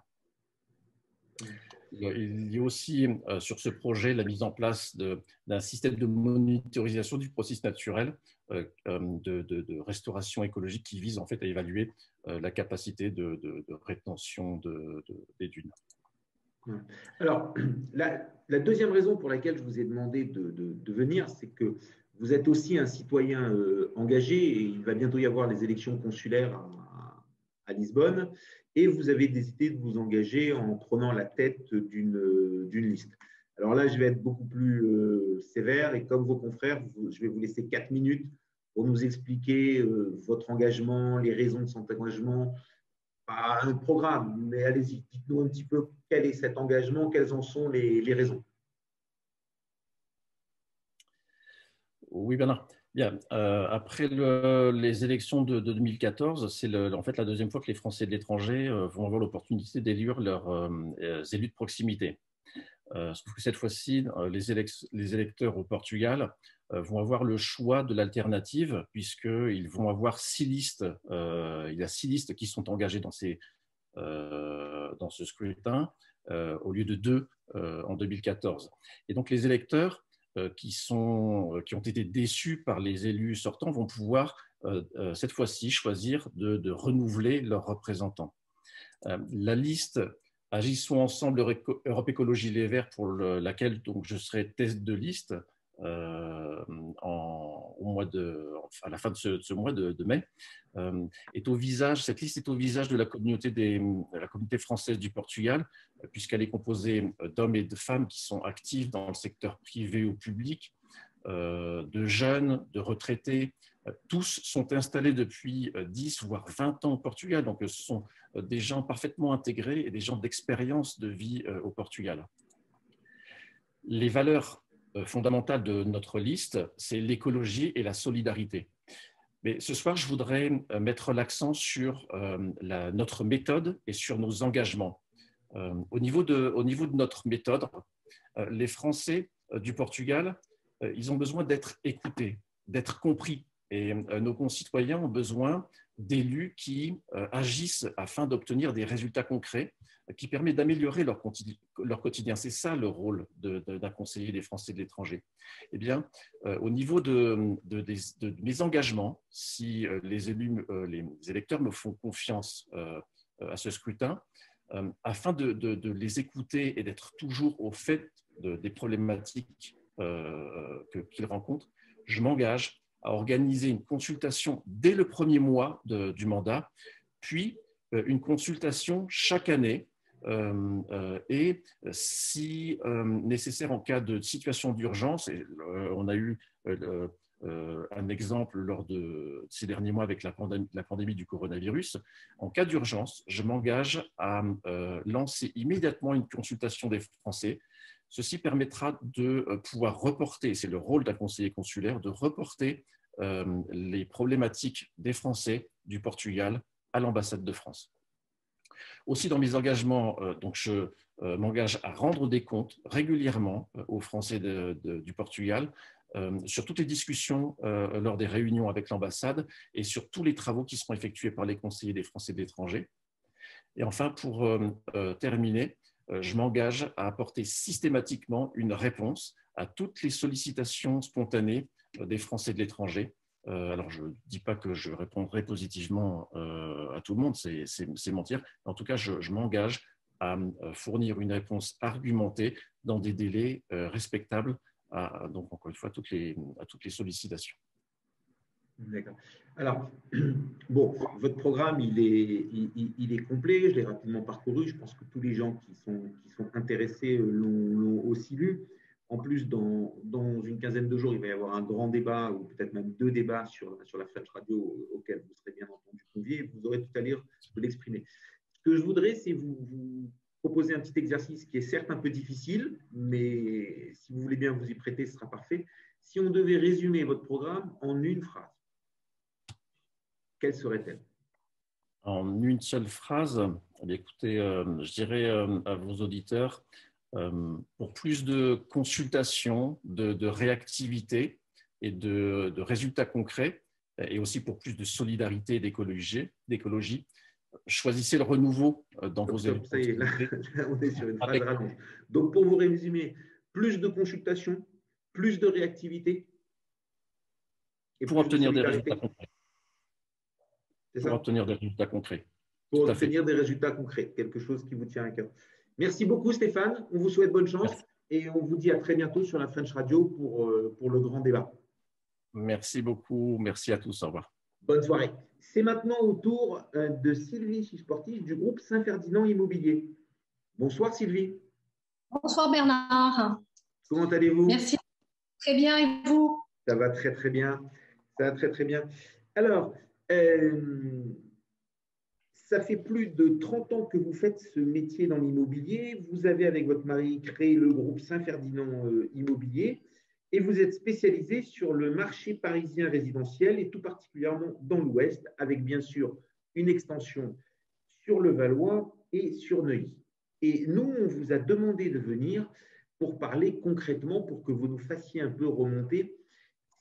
Il y a aussi sur ce projet la mise en place d'un système de monitorisation du processus naturel de restauration écologique qui vise en fait à évaluer la capacité de rétention des dunes. Alors, la deuxième raison pour laquelle je vous ai demandé de venir, c'est que vous êtes aussi un citoyen engagé et il va bientôt y avoir les élections consulaires à Lisbonne et vous avez décidé de vous engager en prenant la tête d'une liste. Alors là, je vais être beaucoup plus sévère et comme vos confrères, je vais vous laisser 4 minutes pour nous expliquer votre engagement, les raisons de cet engagement, pas un programme, mais allez-y, dites-nous un petit peu quel est cet engagement, quelles en sont les raisons. Oui, Bernard. Bien, après les élections de 2014, c'est en fait la deuxième fois que les Français de l'étranger vont avoir l'opportunité d'élire leurs élus de proximité. Sauf que cette fois-ci, les électeurs au Portugal vont avoir le choix de l'alternative, puisqu'ils vont avoir 6 listes. Il y a 6 listes qui sont engagées dans ce scrutin, au lieu de 2 en 2014. Et donc, les électeurs qui ont été déçus par les élus sortants vont pouvoir, cette fois-ci, choisir de renouveler leurs représentants. La liste Agissons ensemble Europe Écologie Les Verts, pour laquelle donc, je serai tête de liste à la fin de ce mois de mai, cette liste est au visage de la communauté française du Portugal, puisqu'elle est composée d'hommes et de femmes qui sont actifs dans le secteur privé ou public, de jeunes, de retraités. Tous sont installés depuis 10 voire 20 ans au Portugal, donc ce sont des gens parfaitement intégrés et des gens d'expérience de vie au Portugal. Les valeurs fondamentales de notre liste, c'est l'écologie et la solidarité. Mais ce soir, je voudrais mettre l'accent sur notre méthode et sur nos engagements. Au niveau de notre méthode, les Français du Portugal, ils ont besoin d'être écoutés, d'être compris. Et nos concitoyens ont besoin d'élus qui agissent afin d'obtenir des résultats concrets qui permettent d'améliorer leur quotidien. C'est ça le rôle d'un conseiller des Français de l'étranger. Eh bien, au niveau de mes engagements, si les électeurs me font confiance à ce scrutin, afin de les écouter et d'être toujours au fait des problématiques qu'ils rencontrent, je m'engage à organiser une consultation dès le premier mois du mandat, puis une consultation chaque année et si nécessaire en cas de situation d'urgence. On a eu un exemple lors de ces derniers mois avec la pandémie du coronavirus. En cas d'urgence, je m'engage à lancer immédiatement une consultation des Français. Ceci permettra de pouvoir reporter, c'est le rôle d'un conseiller consulaire, de reporter les problématiques des Français du Portugal à l'ambassade de France. Aussi, dans mes engagements, donc je m'engage à rendre des comptes régulièrement aux Français du Portugal sur toutes les discussions lors des réunions avec l'ambassade et sur tous les travaux qui seront effectués par les conseillers des Français de l'étranger. Et enfin, pour terminer, je m'engage à apporter systématiquement une réponse à toutes les sollicitations spontanées des Français de l'étranger Alors, je ne dis pas que je répondrai positivement à tout le monde, c'est mentir. En tout cas, je m'engage à fournir une réponse argumentée dans des délais respectables donc encore une fois, à toutes les sollicitations. D'accord. Alors, bon, votre programme, il est complet, je l'ai rapidement parcouru, je pense que tous les gens qui sont intéressés l'ont aussi lu. En plus, dans une quinzaine de jours, il va y avoir un grand débat, ou peut-être même 2 débats sur la French Radio auxquels vous serez bien entendu conviés. Vous aurez tout à l'heure de l'exprimer. Ce que je voudrais, c'est vous proposer un petit exercice qui est certes un peu difficile, mais si vous voulez bien vous y prêter, ce sera parfait. Si on devait résumer votre programme en une phrase, quelle serait-elle? En une seule phrase, eh bien, écoutez, je dirais à vos auditeurs, pour plus de consultation, de réactivité et de résultats concrets, et aussi pour plus de solidarité et d'écologie, choisissez le renouveau dans vos événements. Ça y est, là, on est sur une phrase rallonge. Donc, pour vous résumer, plus de consultation, plus de réactivité et pour obtenir des résultats concrets. Pour obtenir des résultats concrets. Pour obtenir des résultats concrets, quelque chose qui vous tient à cœur. Merci beaucoup Stéphane, on vous souhaite bonne chance. Merci. Et on vous dit à très bientôt sur la French Radio pour le grand débat. Merci beaucoup, merci à tous, au revoir. Bonne soirée. C'est maintenant au tour de Sylvie Chisportif du groupe Saint-Ferdinand Immobilier. Bonsoir Sylvie. Bonsoir Bernard. Comment allez-vous? Merci. Très bien, et vous? Ça va très très bien. Ça va très très bien. Alors, ça fait plus de 30 ans que vous faites ce métier dans l'immobilier. Vous avez, avec votre mari, créé le groupe Saint-Ferdinand Immobilier et vous êtes spécialisé sur le marché parisien résidentiel et tout particulièrement dans l'Ouest, avec bien sûr une extension sur le Valois et sur Neuilly. Et nous, on vous a demandé de venir pour parler concrètement, pour que vous nous fassiez un peu remonter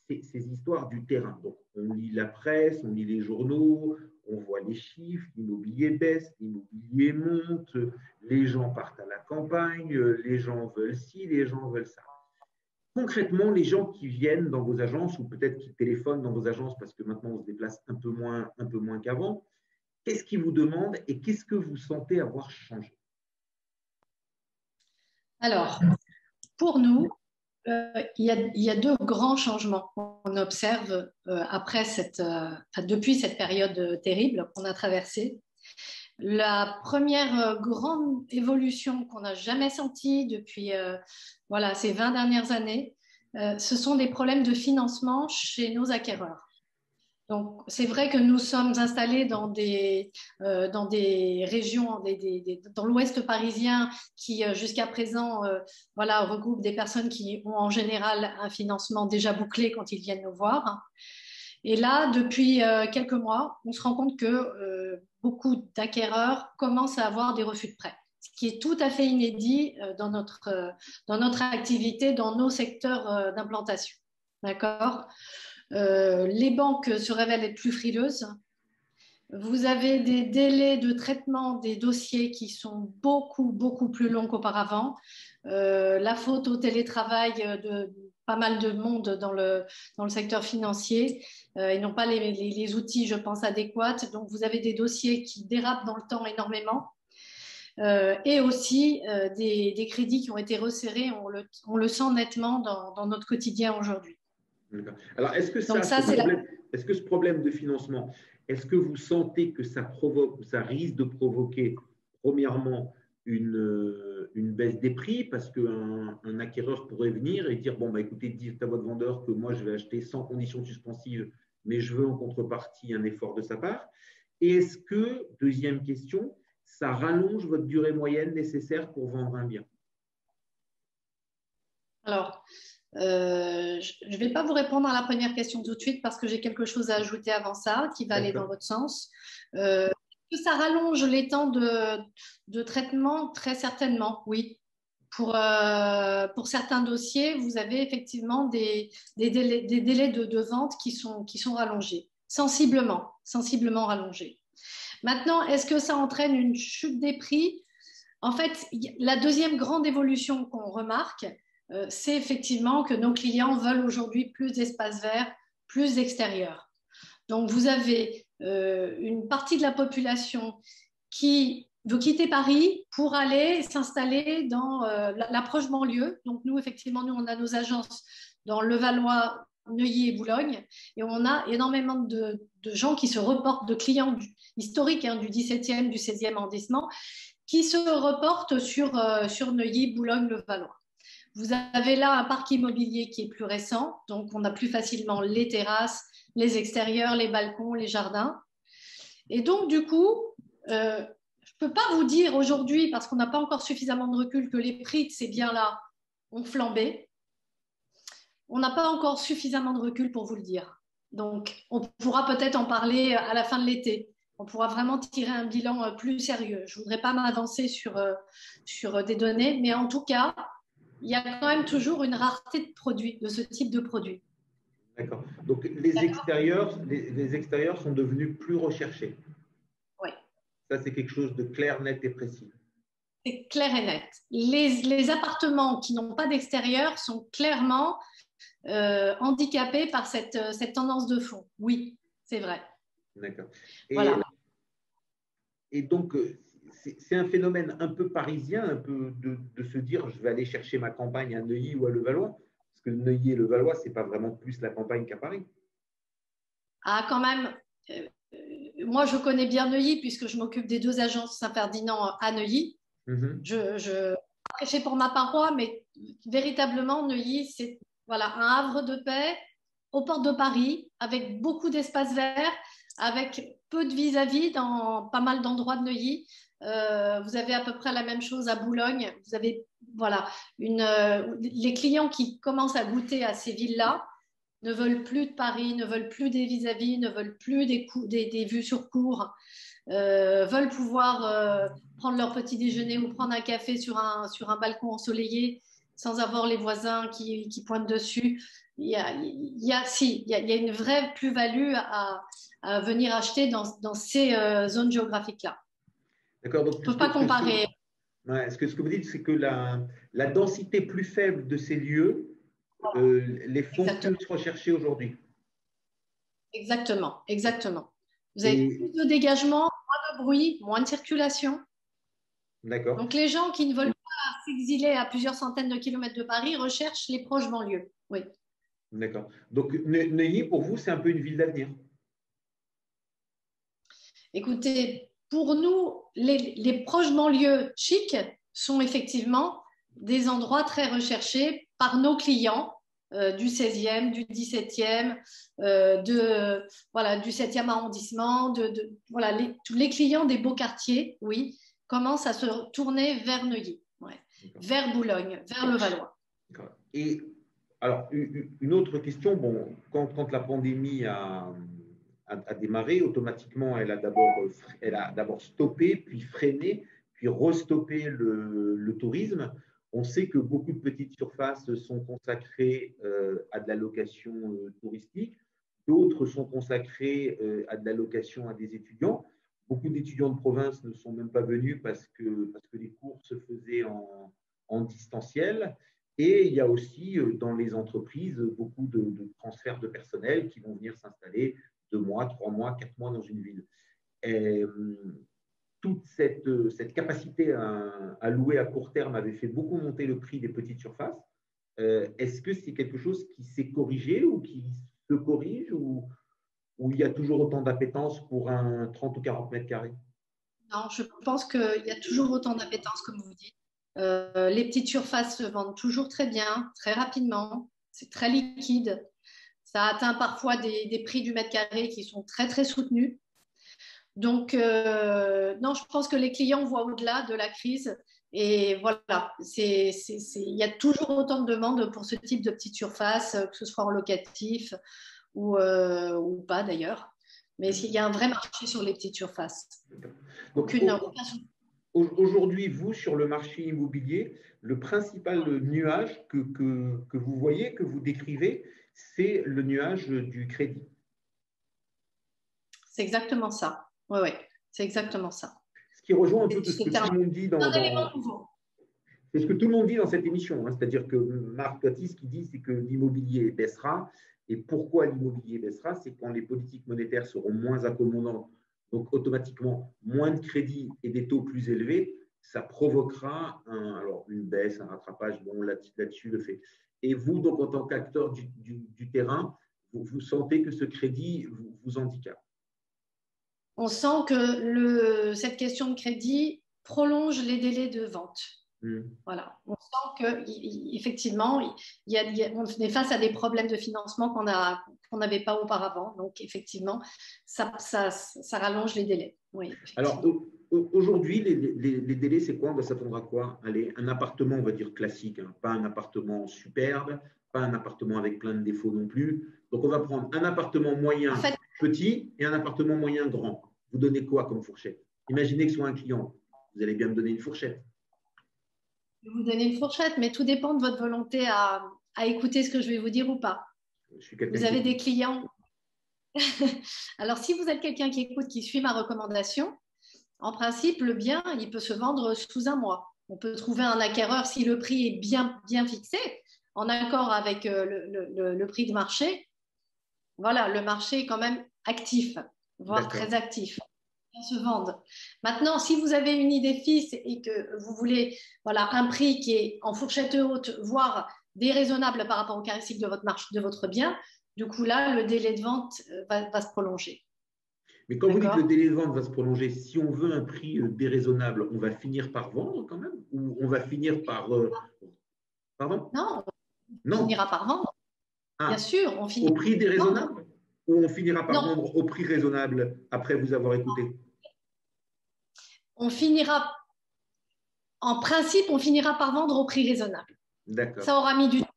ces histoires du terrain. Donc, on lit la presse, on lit les journaux, on voit les chiffres, l'immobilier baisse, l'immobilier monte, les gens partent à la campagne, les gens veulent ci, les gens veulent ça. Concrètement, les gens qui viennent dans vos agences ou peut-être qui téléphonent dans vos agences parce que maintenant on se déplace un peu moins qu'avant, qu'est-ce qu'ils vous demandent et qu'est-ce que vous sentez avoir changé? Alors, pour nous, il y a 2 grands changements qu'on observe depuis cette période terrible qu'on a traversée. La première grande évolution qu'on n'a jamais sentie depuis ces 20 dernières années, ce sont des problèmes de financement chez nos acquéreurs. Donc, c'est vrai que nous sommes installés dans des régions, dans l'ouest parisien qui, jusqu'à présent, regroupent des personnes qui ont en général un financement déjà bouclé quand ils viennent nous voir. Et là, depuis quelques mois, on se rend compte que beaucoup d'acquéreurs commencent à avoir des refus de prêt, ce qui est tout à fait inédit dans notre activité, dans nos secteurs d'implantation. D'accord ? Les banques se révèlent être plus frileuses. Vous avez des délais de traitement des dossiers qui sont beaucoup plus longs qu'auparavant. La faute au télétravail de pas mal de monde dans le secteur financier. Ils n'ont pas les outils, je pense, adéquats. Donc, vous avez des dossiers qui dérapent dans le temps énormément. Et aussi des crédits qui ont été resserrés. On le sent nettement dans notre quotidien aujourd'hui. Alors, est-ce que ce problème de financement, est-ce que vous sentez que ça provoque ou ça risque de provoquer, premièrement, une baisse des prix parce qu'un acquéreur pourrait venir et dire, bon, bah, écoutez, dites à votre vendeur que moi, je vais acheter sans condition suspensive, mais je veux en contrepartie un effort de sa part. Et est-ce que, deuxième question, ça rallonge votre durée moyenne nécessaire pour vendre un bien? Alors, je ne vais pas vous répondre à la première question tout de suite parce que j'ai quelque chose à ajouter avant ça qui va aller dans votre sens. Ça rallonge les temps de traitement, très certainement, oui. Pour certains dossiers, vous avez effectivement des délais de vente qui sont rallongés, sensiblement rallongés. Maintenant, est-ce que ça entraîne une chute des prix? En fait, la deuxième grande évolution qu'on remarque, c'est effectivement que nos clients veulent aujourd'hui plus d'espace vert, plus extérieur. Donc, vous avez une partie de la population qui veut quitter Paris pour aller s'installer dans l'approche banlieue. Donc, nous, effectivement, nous, on a nos agences dans Levallois, Neuilly et Boulogne. Et on a énormément de gens qui se reportent, de clients historiques du 17e, du 16e arrondissement, qui se reportent sur Neuilly, Boulogne, Levallois. Vous avez là un parc immobilier qui est plus récent, donc on a plus facilement les terrasses, les extérieurs, les balcons, les jardins. Et donc, du coup, je ne peux pas vous dire aujourd'hui, parce qu'on n'a pas encore suffisamment de recul, que les prix de ces biens-là ont flambé. On n'a pas encore suffisamment de recul pour vous le dire. Donc, on pourra peut-être en parler à la fin de l'été. On pourra vraiment tirer un bilan plus sérieux. Je ne voudrais pas m'avancer sur des données, mais en tout cas, il y a quand même toujours une rareté de produits, de ce type de produits. D'accord. Donc, les extérieurs sont devenus plus recherchés. Oui. Ça, c'est quelque chose de clair, net et précis. C'est clair et net. Les appartements qui n'ont pas d'extérieur sont clairement handicapés par cette tendance de fond. Oui, c'est vrai. D'accord. Voilà. Et donc, c'est un phénomène un peu parisien, un peu de se dire je vais aller chercher ma campagne à Neuilly ou à Levallois, parce que Neuilly et Levallois, ce n'est pas vraiment plus la campagne qu'à Paris. Ah, quand même. Moi, je connais bien Neuilly puisque je m'occupe des 2 agences Saint-Ferdinand à Neuilly. Je prêchais pour ma paroi, mais véritablement, Neuilly, c'est un havre de paix aux portes de Paris, avec beaucoup d'espaces verts, avec peu de vis-à-vis dans pas mal d'endroits de Neuilly. Vous avez à peu près la même chose à Boulogne. Vous avez les clients qui commencent à goûter à ces villes-là ne veulent plus de Paris, ne veulent plus des vis-à-vis, ne veulent plus des vues sur cour, veulent pouvoir prendre leur petit déjeuner ou prendre un café sur un balcon ensoleillé sans avoir les voisins qui pointent dessus. Il y a une vraie plus-value à venir acheter dans ces zones géographiques-là. D'accord. Donc, on ne peut pas comparer. Ce que vous dites, c'est que la densité plus faible de ces lieux les font plus recherchés aujourd'hui. Exactement. Vous avez plus de dégagement, moins de bruit, moins de circulation. D'accord. Donc, les gens qui ne veulent pas s'exiler à plusieurs centaines de kilomètres de Paris recherchent les proches banlieues. Oui. D'accord. Donc, Neuilly, pour vous, c'est un peu une ville d'avenir? Écoutez, pour nous, les proches banlieues chics sont effectivement des endroits très recherchés par nos clients du 16e, du 17e, du 7e arrondissement. Tous les clients des beaux quartiers, oui, commencent à se tourner vers Neuilly, vers Boulogne, vers Levallois. Et alors, une autre question, quand la pandémie a démarré, automatiquement, elle a d'abord stoppé, puis freiné, puis restoppé le tourisme. On sait que beaucoup de petites surfaces sont consacrées à de la location touristique, d'autres sont consacrées à de la location à des étudiants. Beaucoup d'étudiants de province ne sont même pas venus parce que les cours se faisaient en distanciel. Et il y a aussi dans les entreprises beaucoup de transferts de personnel qui vont venir s'installer 2 mois, 3 mois, 4 mois dans une ville. Et, toute cette capacité à louer à court terme avait fait beaucoup monter le prix des petites surfaces. Est-ce que c'est quelque chose qui s'est corrigé ou qui se corrige ou il y a toujours autant d'appétence pour un 30 ou 40 mètres carrés? Non, je pense qu'il y a toujours autant d'appétence, comme vous dites. Les petites surfaces se vendent toujours très bien, très rapidement. C'est très liquide. Ça atteint parfois des prix du mètre carré qui sont très, très soutenus. Donc, non, je pense que les clients voient au-delà de la crise. Et voilà, il y a toujours autant de demandes pour ce type de petites surfaces, que ce soit en locatif ou pas d'ailleurs. Mais il y a un vrai marché sur les petites surfaces. Aujourd'hui, vous, sur le marché immobilier, le principal nuage que vous voyez, que vous décrivez, c'est le nuage du crédit. C'est exactement ça. Oui, c'est exactement ça. Ce qui rejoint un peu ce que tout le monde dit c'est ce que tout le monde dit dans cette émission. Hein. C'est-à-dire que Marc Toiti, ce qu'il dit, c'est que l'immobilier baissera Et pourquoi l'immobilier baissera? C'est quand les politiques monétaires seront moins accommodantes, donc automatiquement moins de crédit et des taux plus élevés, ça provoquera alors une baisse, un rattrapage. Bon, là-dessus, le fait. Et vous, donc, en tant qu'acteur du terrain, vous sentez que ce crédit vous handicape? On sent que cette question de crédit prolonge les délais de vente. Voilà. On sent qu'effectivement, on est face à des problèmes de financement qu'on n'avait pas auparavant. Donc, effectivement, ça rallonge les délais. Oui, alors, aujourd'hui, les délais, c'est quoi? On va s'attendre à quoi? Allez, un appartement, on va dire classique, hein, pas un appartement superbe, pas un appartement avec plein de défauts non plus. Donc, on va prendre un appartement moyen petit et un appartement moyen grand. Vous donnez quoi comme fourchette? Imaginez que ce soit un client. Vous allez bien me donner une fourchette. Je vais vous donner une fourchette, mais tout dépend de votre volonté à écouter ce que je vais vous dire ou pas. Vous avez des clients. Alors, si vous êtes quelqu'un qui écoute, qui suit ma recommandation, en principe, le bien, il peut se vendre sous un mois. On peut trouver un acquéreur si le prix est bien fixé, en accord avec le prix de marché. Voilà, le marché est quand même actif, voire très actif. Se vendent. Maintenant, si vous avez une idée fixe et que vous voulez un prix qui est en fourchette haute, voire déraisonnable par rapport aux caractéristiques de votre bien, du coup là, le délai de vente va se prolonger. Mais quand vous dites que le délai de vente va se prolonger, si on veut un prix déraisonnable, on va finir par vendre quand même? Ou on va finir par… Pardon? Non, on finira par vendre. Bien sûr, on finira au prix déraisonnable? Ou on finira par vendre au prix raisonnable après vous avoir écouté? On finira, en principe, on finira par vendre au prix raisonnable. D'accord. Ça aura mis du temps.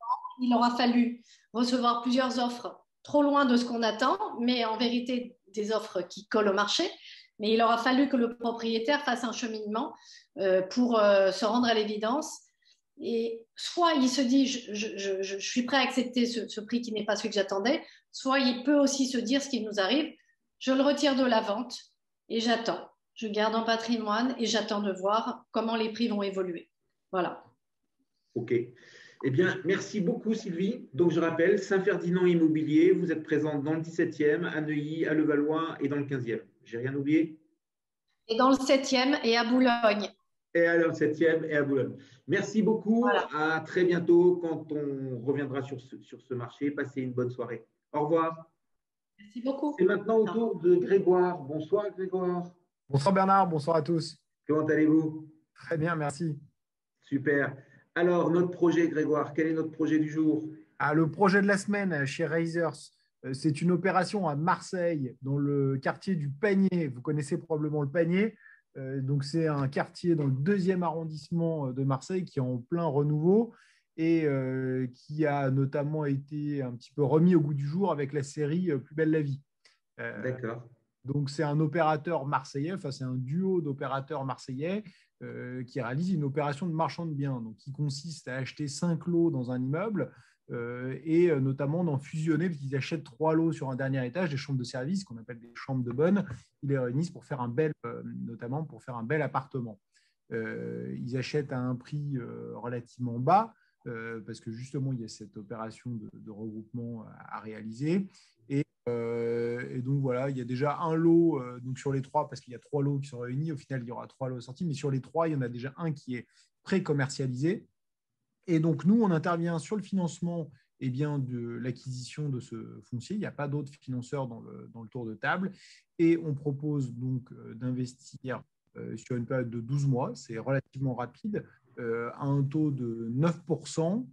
Il aura fallu recevoir plusieurs offres trop loin de ce qu'on attend, mais en vérité, des offres qui collent au marché. Mais il aura fallu que le propriétaire fasse un cheminement pour se rendre à l'évidence. Et soit il se dit, je suis prêt à accepter ce prix qui n'est pas celui que j'attendais, soit il peut aussi se dire ce qui nous arrive, je le retire de la vente et j'attends. Je garde en patrimoine et j'attends de voir comment les prix vont évoluer. Voilà. OK. Eh bien, merci beaucoup, Sylvie. Donc, je rappelle, Saint-Ferdinand Immobilier, vous êtes présente dans le 17e, à Neuilly, à Levallois et dans le 15e. J'ai rien oublié? Et dans le 7e et à Boulogne. Et à le 7e et à Boulogne. Merci beaucoup. Voilà. À très bientôt quand on reviendra sur ce marché. Passez une bonne soirée. Au revoir. Merci beaucoup. C'est maintenant au tour de Grégoire. Bonsoir, Grégoire. Bonsoir Bernard, bonsoir à tous. Comment allez-vous? Très bien, merci. Super. Alors, notre projet, Grégoire, quel est notre projet du jour? Le projet de la semaine chez Reisers, c'est une opération à Marseille, dans le quartier du Panier. Vous connaissez probablement le Panier. Donc, c'est un quartier dans le 2e arrondissement de Marseille qui est en plein renouveau et qui a notamment été un petit peu remis au goût du jour avec la série Plus belle la vie. D'accord. Donc, c'est un opérateur marseillais, enfin, c'est un duo d'opérateurs marseillais qui réalise une opération de marchand de biens, donc qui consiste à acheter 5 lots dans un immeuble et notamment d'en fusionner, parce qu'ils achètent 3 lots sur un dernier étage, des chambres de service qu'on appelle des chambres de bonne. Ils les réunissent pour faire notamment pour faire un bel appartement. Ils achètent à un prix relativement bas parce que justement, il y a cette opération de regroupement à réaliser. Et donc voilà, il y a déjà un lot donc sur les 3, parce qu'il y a 3 lots qui sont réunis. Au final, il y aura 3 lots sortis, mais sur les 3, il y en a déjà un qui est pré-commercialisé. Et donc, nous, on intervient sur le financement de l'acquisition de ce foncier. Il n'y a pas d'autres financeurs dans le tour de table. Et on propose donc d'investir sur une période de 12 mois, c'est relativement rapide, à un taux de 9%.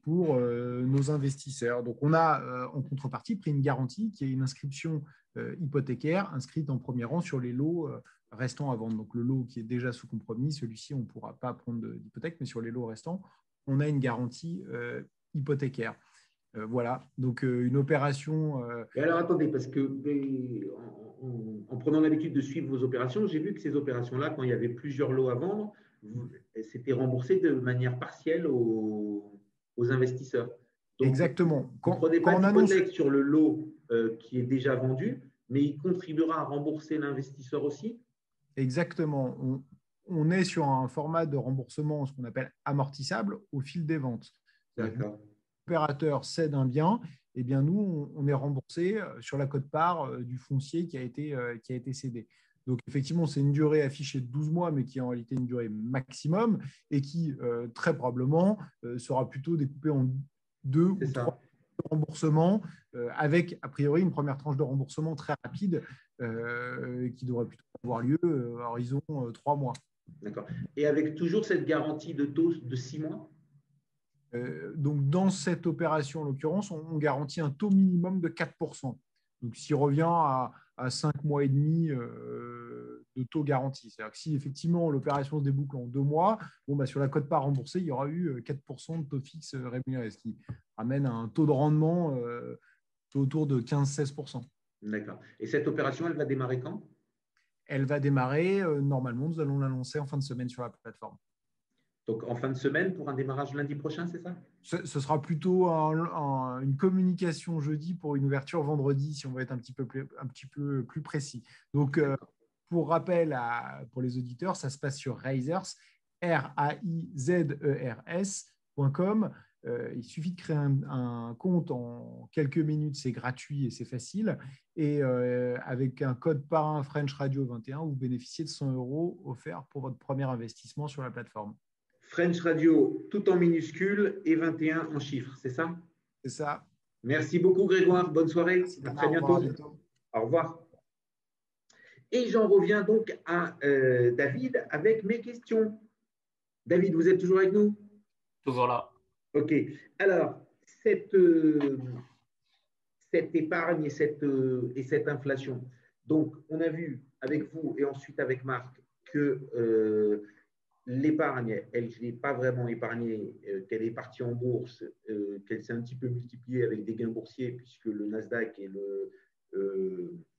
Pour nos investisseurs. Donc, on a en contrepartie pris une garantie qui est une inscription hypothécaire inscrite en premier rang sur les lots restants à vendre. Donc, le lot qui est déjà sous compromis, celui-ci, on ne pourra pas prendre d'hypothèque, mais sur les lots restants, on a une garantie hypothécaire. Voilà, donc une opération… Et alors, attendez, parce que en prenant l'habitude de suivre vos opérations, j'ai vu que ces opérations-là, quand il y avait plusieurs lots à vendre, c'était remboursé de manière partielle aux investisseurs. Donc, exactement. Vous ne prenez pas d'hypothèque sur le lot qui est déjà vendu, mais il contribuera à rembourser l'investisseur aussi? Exactement. On est sur un format de remboursement, ce qu'on appelle amortissable, au fil des ventes. D'accord. l'opérateur cède un bien, eh bien nous, on est remboursé sur la quote-part du foncier qui a été cédé. Donc, effectivement, c'est une durée affichée de 12 mois, mais qui est en réalité une durée maximum et qui, très probablement, sera plutôt découpée en 2 ou 3 remboursements, avec, a priori, une première tranche de remboursement très rapide qui devrait plutôt avoir lieu à horizon 3 mois. D'accord. Et avec toujours cette garantie de taux de 6 mois? Donc, dans cette opération, en l'occurrence, on garantit un taux minimum de 4%. Donc, s'il revient à 5 mois et demi de taux garanti. C'est-à-dire que si effectivement l'opération se déboucle en 2 mois, bon, sur la quote-part remboursée, il y aura eu 4% de taux fixe rémunéré, ce qui ramène à un taux de rendement autour de 15-16%. D'accord. Et cette opération, elle va démarrer quand? Elle va démarrer, normalement, nous allons l'annoncer en fin de semaine sur la plateforme. Donc, en fin de semaine pour un démarrage lundi prochain, c'est ça? Ce sera plutôt une communication jeudi pour une ouverture vendredi, si on veut être un petit peu plus précis. Donc, pour rappel pour les auditeurs, ça se passe sur Raizers, raizers.com. Il suffit de créer un compte en quelques minutes, c'est gratuit et c'est facile. Et avec un code parrain French Radio 21, vous bénéficiez de 100 € offerts pour votre premier investissement sur la plateforme. French Radio, tout en minuscules et 21 en chiffres, c'est ça? C'est ça. Merci beaucoup Grégoire, bonne soirée, à très bientôt. Au revoir. Et j'en reviens donc à David avec mes questions. David, vous êtes toujours avec nous? Toujours là. Ok. Alors, cette épargne et cette inflation. Donc, on a vu avec vous et ensuite avec Marc que l'épargne, elle n'est pas vraiment épargnée, qu'elle est partie en bourse, qu'elle s'est un petit peu multipliée avec des gains boursiers puisque le Nasdaq et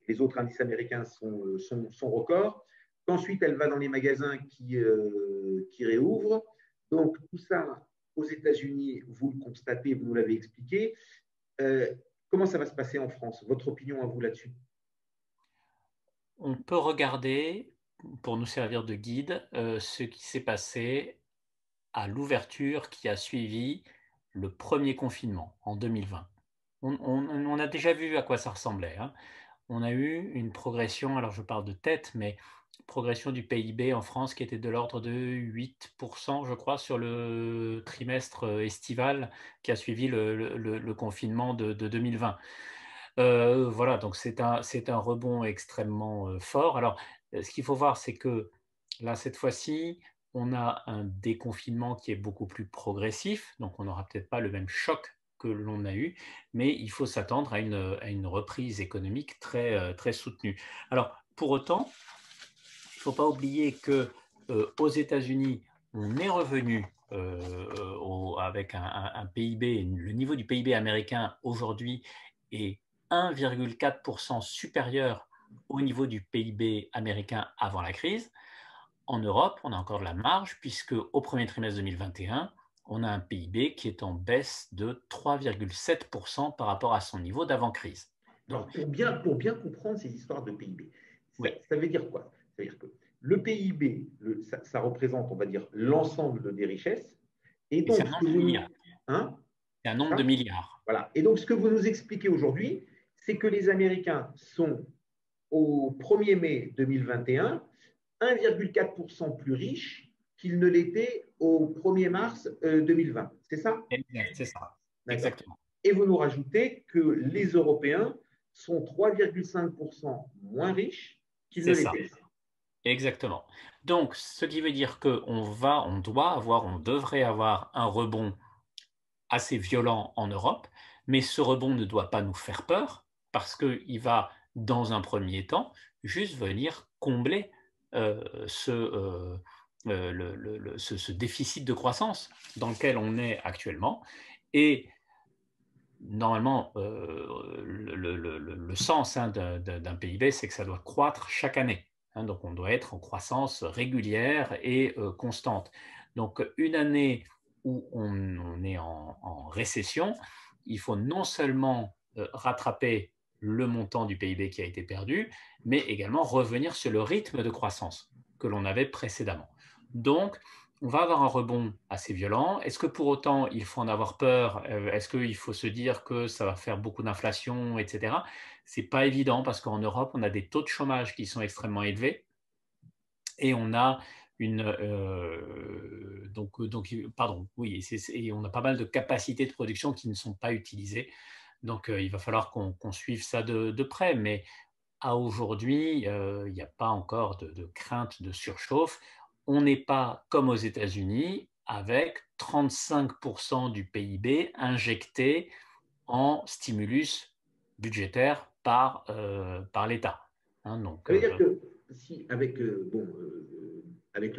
les autres indices américains sont records. Qu'ensuite, elle va dans les magasins qui réouvrent. Donc, tout ça, aux États-Unis, vous le constatez, vous nous l'avez expliqué. Comment ça va se passer en France? Votre opinion à vous là-dessus? On peut regarder, pour nous servir de guide, ce qui s'est passé à l'ouverture qui a suivi le premier confinement en 2020. On a déjà vu à quoi ça ressemblait, hein. On a eu une progression, alors je parle de tête, mais progression du PIB en France qui était de l'ordre de 8%, je crois, sur le trimestre estival qui a suivi le confinement de 2020. Voilà, donc c'est un rebond extrêmement fort. Alors, ce qu'il faut voir, c'est que là, cette fois-ci, on a un déconfinement qui est beaucoup plus progressif, donc on n'aura peut-être pas le même choc que l'on a eu, mais il faut s'attendre à une reprise économique très, très soutenue. Alors, pour autant, il ne faut pas oublier qu'aux États-Unis, on est revenu avec un PIB, le niveau du PIB américain aujourd'hui est 1,4% supérieur au niveau du PIB américain avant la crise. En Europe, on a encore de la marge puisque au premier trimestre 2021, on a un PIB qui est en baisse de 3,7% par rapport à son niveau d'avant-crise. Donc, pour bien comprendre ces histoires de PIB, oui. Ça veut dire quoi? Ça veut dire que le PIB, ça représente, on va dire, l'ensemble des richesses. Et donc, c'est un nombre de milliards. Hein? C'est un nombre de milliards. Voilà. Et donc, ce que vous nous expliquez aujourd'hui, c'est que les Américains sont au 1er mai 2021 1,4% plus riches qu'ils ne l'étaient au 1er mars 2020. C'est ça? Exact, c'est ça. Exactement. Et vous nous rajoutez que les Européens sont 3,5% moins riches qu'ils ne l'étaient. Exactement. Donc, ce qui veut dire qu'on devrait avoir un rebond assez violent en Europe, mais ce rebond ne doit pas nous faire peur parce qu'il va, dans un premier temps, juste venir combler ce déficit de croissance dans lequel on est actuellement. Et normalement, le sens d'un PIB, c'est que ça doit croître chaque année. Donc, on doit être en croissance régulière et constante. Donc, une année où on est en récession, il faut non seulement rattraper le montant du PIB qui a été perdu, mais également revenir sur le rythme de croissance que l'on avait précédemment. Donc, on va avoir un rebond assez violent. Est-ce que pour autant, il faut en avoir peur? Est-ce qu'il faut se dire que ça va faire beaucoup d'inflation, etc.? Ce n'est pas évident parce qu'en Europe, on a des taux de chômage qui sont extrêmement élevés et on a et on a pas mal de capacités de production qui ne sont pas utilisées. Donc, il va falloir qu'on suive ça de près. Mais à aujourd'hui, il n'y a pas encore de crainte de surchauffe. On n'est pas comme aux États-Unis avec 35% du PIB injecté en stimulus budgétaire par l'État. Hein, donc, ça veut dire que si, avec le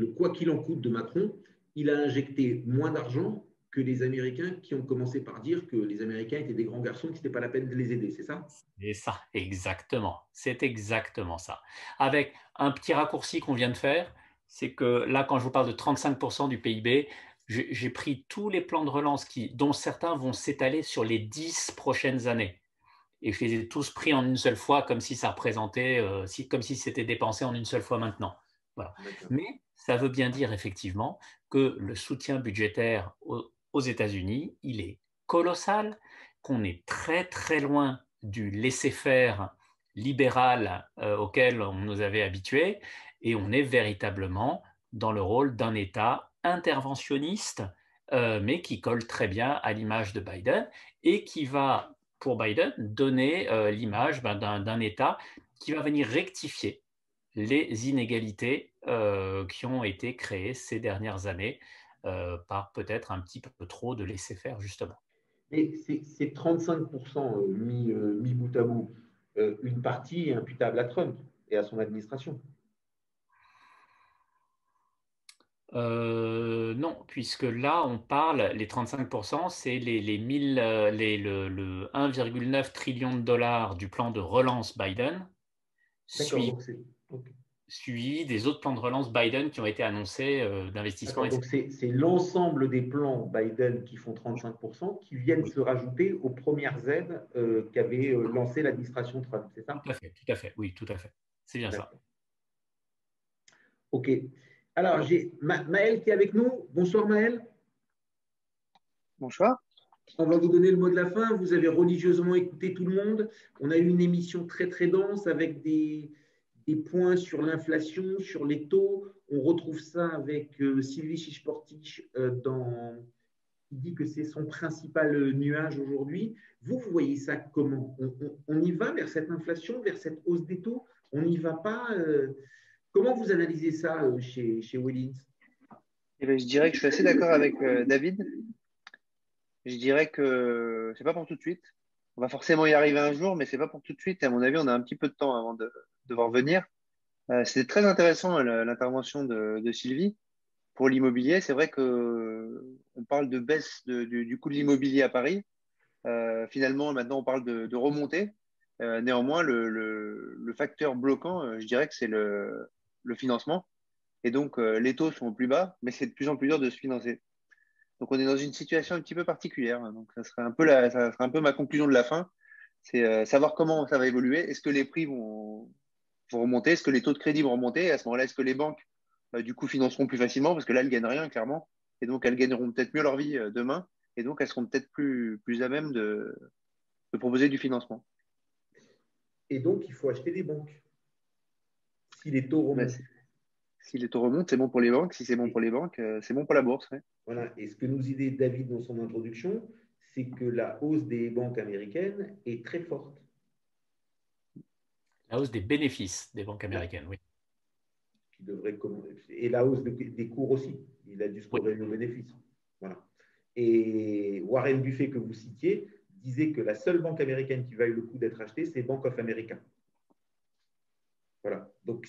quoi qu'il en coûte de Macron, il a injecté moins d'argent que les Américains qui ont commencé par dire que les Américains étaient des grands garçons, que ce n'était pas la peine de les aider, c'est ça? C'est ça, exactement. C'est exactement ça. Avec un petit raccourci qu'on vient de faire, c'est que là, quand je vous parle de 35% du PIB, j'ai pris tous les plans de relance dont certains vont s'étaler sur les 10 prochaines années. Et je les ai tous pris en une seule fois, comme si ça représentait, comme si c'était dépensé en une seule fois maintenant. Voilà. Mais ça veut bien dire effectivement que le soutien budgétaire aux États-Unis, il est colossal, qu'on est très très loin du laisser-faire libéral auquel on nous avait habitués, et on est véritablement dans le rôle d'un État interventionniste, mais qui colle très bien à l'image de Biden et qui va, pour Biden, donner l'image d'un État qui va venir rectifier les inégalités qui ont été créées ces dernières années par peut-être un petit peu trop de laisser-faire, justement. Et ces 35% mis bout à bout, une partie est imputable à Trump et à son administration. Non, puisque là, on parle, les 35%, c'est le 1,9 trillion de dollars du plan de relance Biden, suivi des autres plans de relance Biden qui ont été annoncés d'investissement. Donc, c'est l'ensemble des plans Biden qui font 35% qui viennent se rajouter aux premières aides qu'avait lancé l'administration Trump, c'est ça? Tout à fait, oui, tout à fait. C'est bien ça. OK. Alors, j'ai Maël qui est avec nous. Bonsoir Maël. Bonsoir. On va vous donner le mot de la fin. Vous avez religieusement écouté tout le monde. On a eu une émission très très dense avec des points sur l'inflation, sur les taux. On retrouve ça avec Sylvie Chichportich qui dit que c'est son principal nuage aujourd'hui. Vous voyez ça comment? On y va vers cette inflation, vers cette hausse des taux? On n'y va pas Comment vous analysez ça chez Wellins? Je dirais que je suis assez d'accord avec David. Je dirais que ce n'est pas pour tout de suite. On va forcément y arriver un jour, mais ce n'est pas pour tout de suite. Et à mon avis, on a un petit peu de temps avant de voir venir. C'était très intéressant l'intervention de Sylvie. Pour l'immobilier, c'est vrai qu'on parle de baisse du coût de l'immobilier à Paris. Finalement, maintenant, on parle de remontée. Néanmoins, le facteur bloquant, je dirais que c'est le financement. Et donc, les taux sont au plus bas, mais c'est de plus en plus dur de se financer. Donc, on est dans une situation un petit peu particulière. Donc, ça serait un peu ma conclusion de la fin. C'est savoir comment ça va évoluer. Est-ce que les prix vont remonter? Est-ce que les taux de crédit vont remonter? Et à ce moment-là, est-ce que les banques, du coup, financeront plus facilement? Parce que là, elles ne gagnent rien, clairement. Et donc, elles gagneront peut-être mieux leur vie demain. Et donc, elles seront peut-être plus à même de proposer du financement. Et donc, il faut acheter des banques. Si les taux remontent. Si les taux remontent, c'est bon pour les banques. Si c'est bon pour les banques, c'est bon pour la bourse. Ouais. Voilà. Et ce que nous dit David dans son introduction, c'est que la hausse des banques américaines est très forte. La hausse des bénéfices des banques américaines, oui. Et la hausse des cours aussi. Il a dû se corréler aux bénéfices. Voilà. Et Warren Buffett, que vous citiez, disait que la seule banque américaine qui vaille le coup d'être achetée, c'est Bank of America. Voilà. Donc,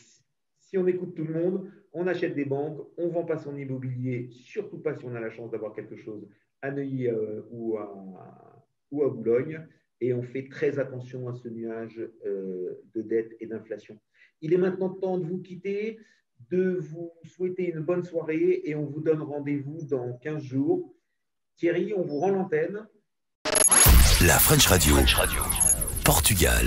si on écoute tout le monde, on achète des banques, on ne vend pas son immobilier, surtout pas si on a la chance d'avoir quelque chose à Neuilly ou à Boulogne, et on fait très attention à ce nuage de dette et d'inflation. Il est maintenant temps de vous quitter, de vous souhaiter une bonne soirée, et on vous donne rendez-vous dans 15 jours. Thierry, on vous rend l'antenne. La French Radio. Portugal.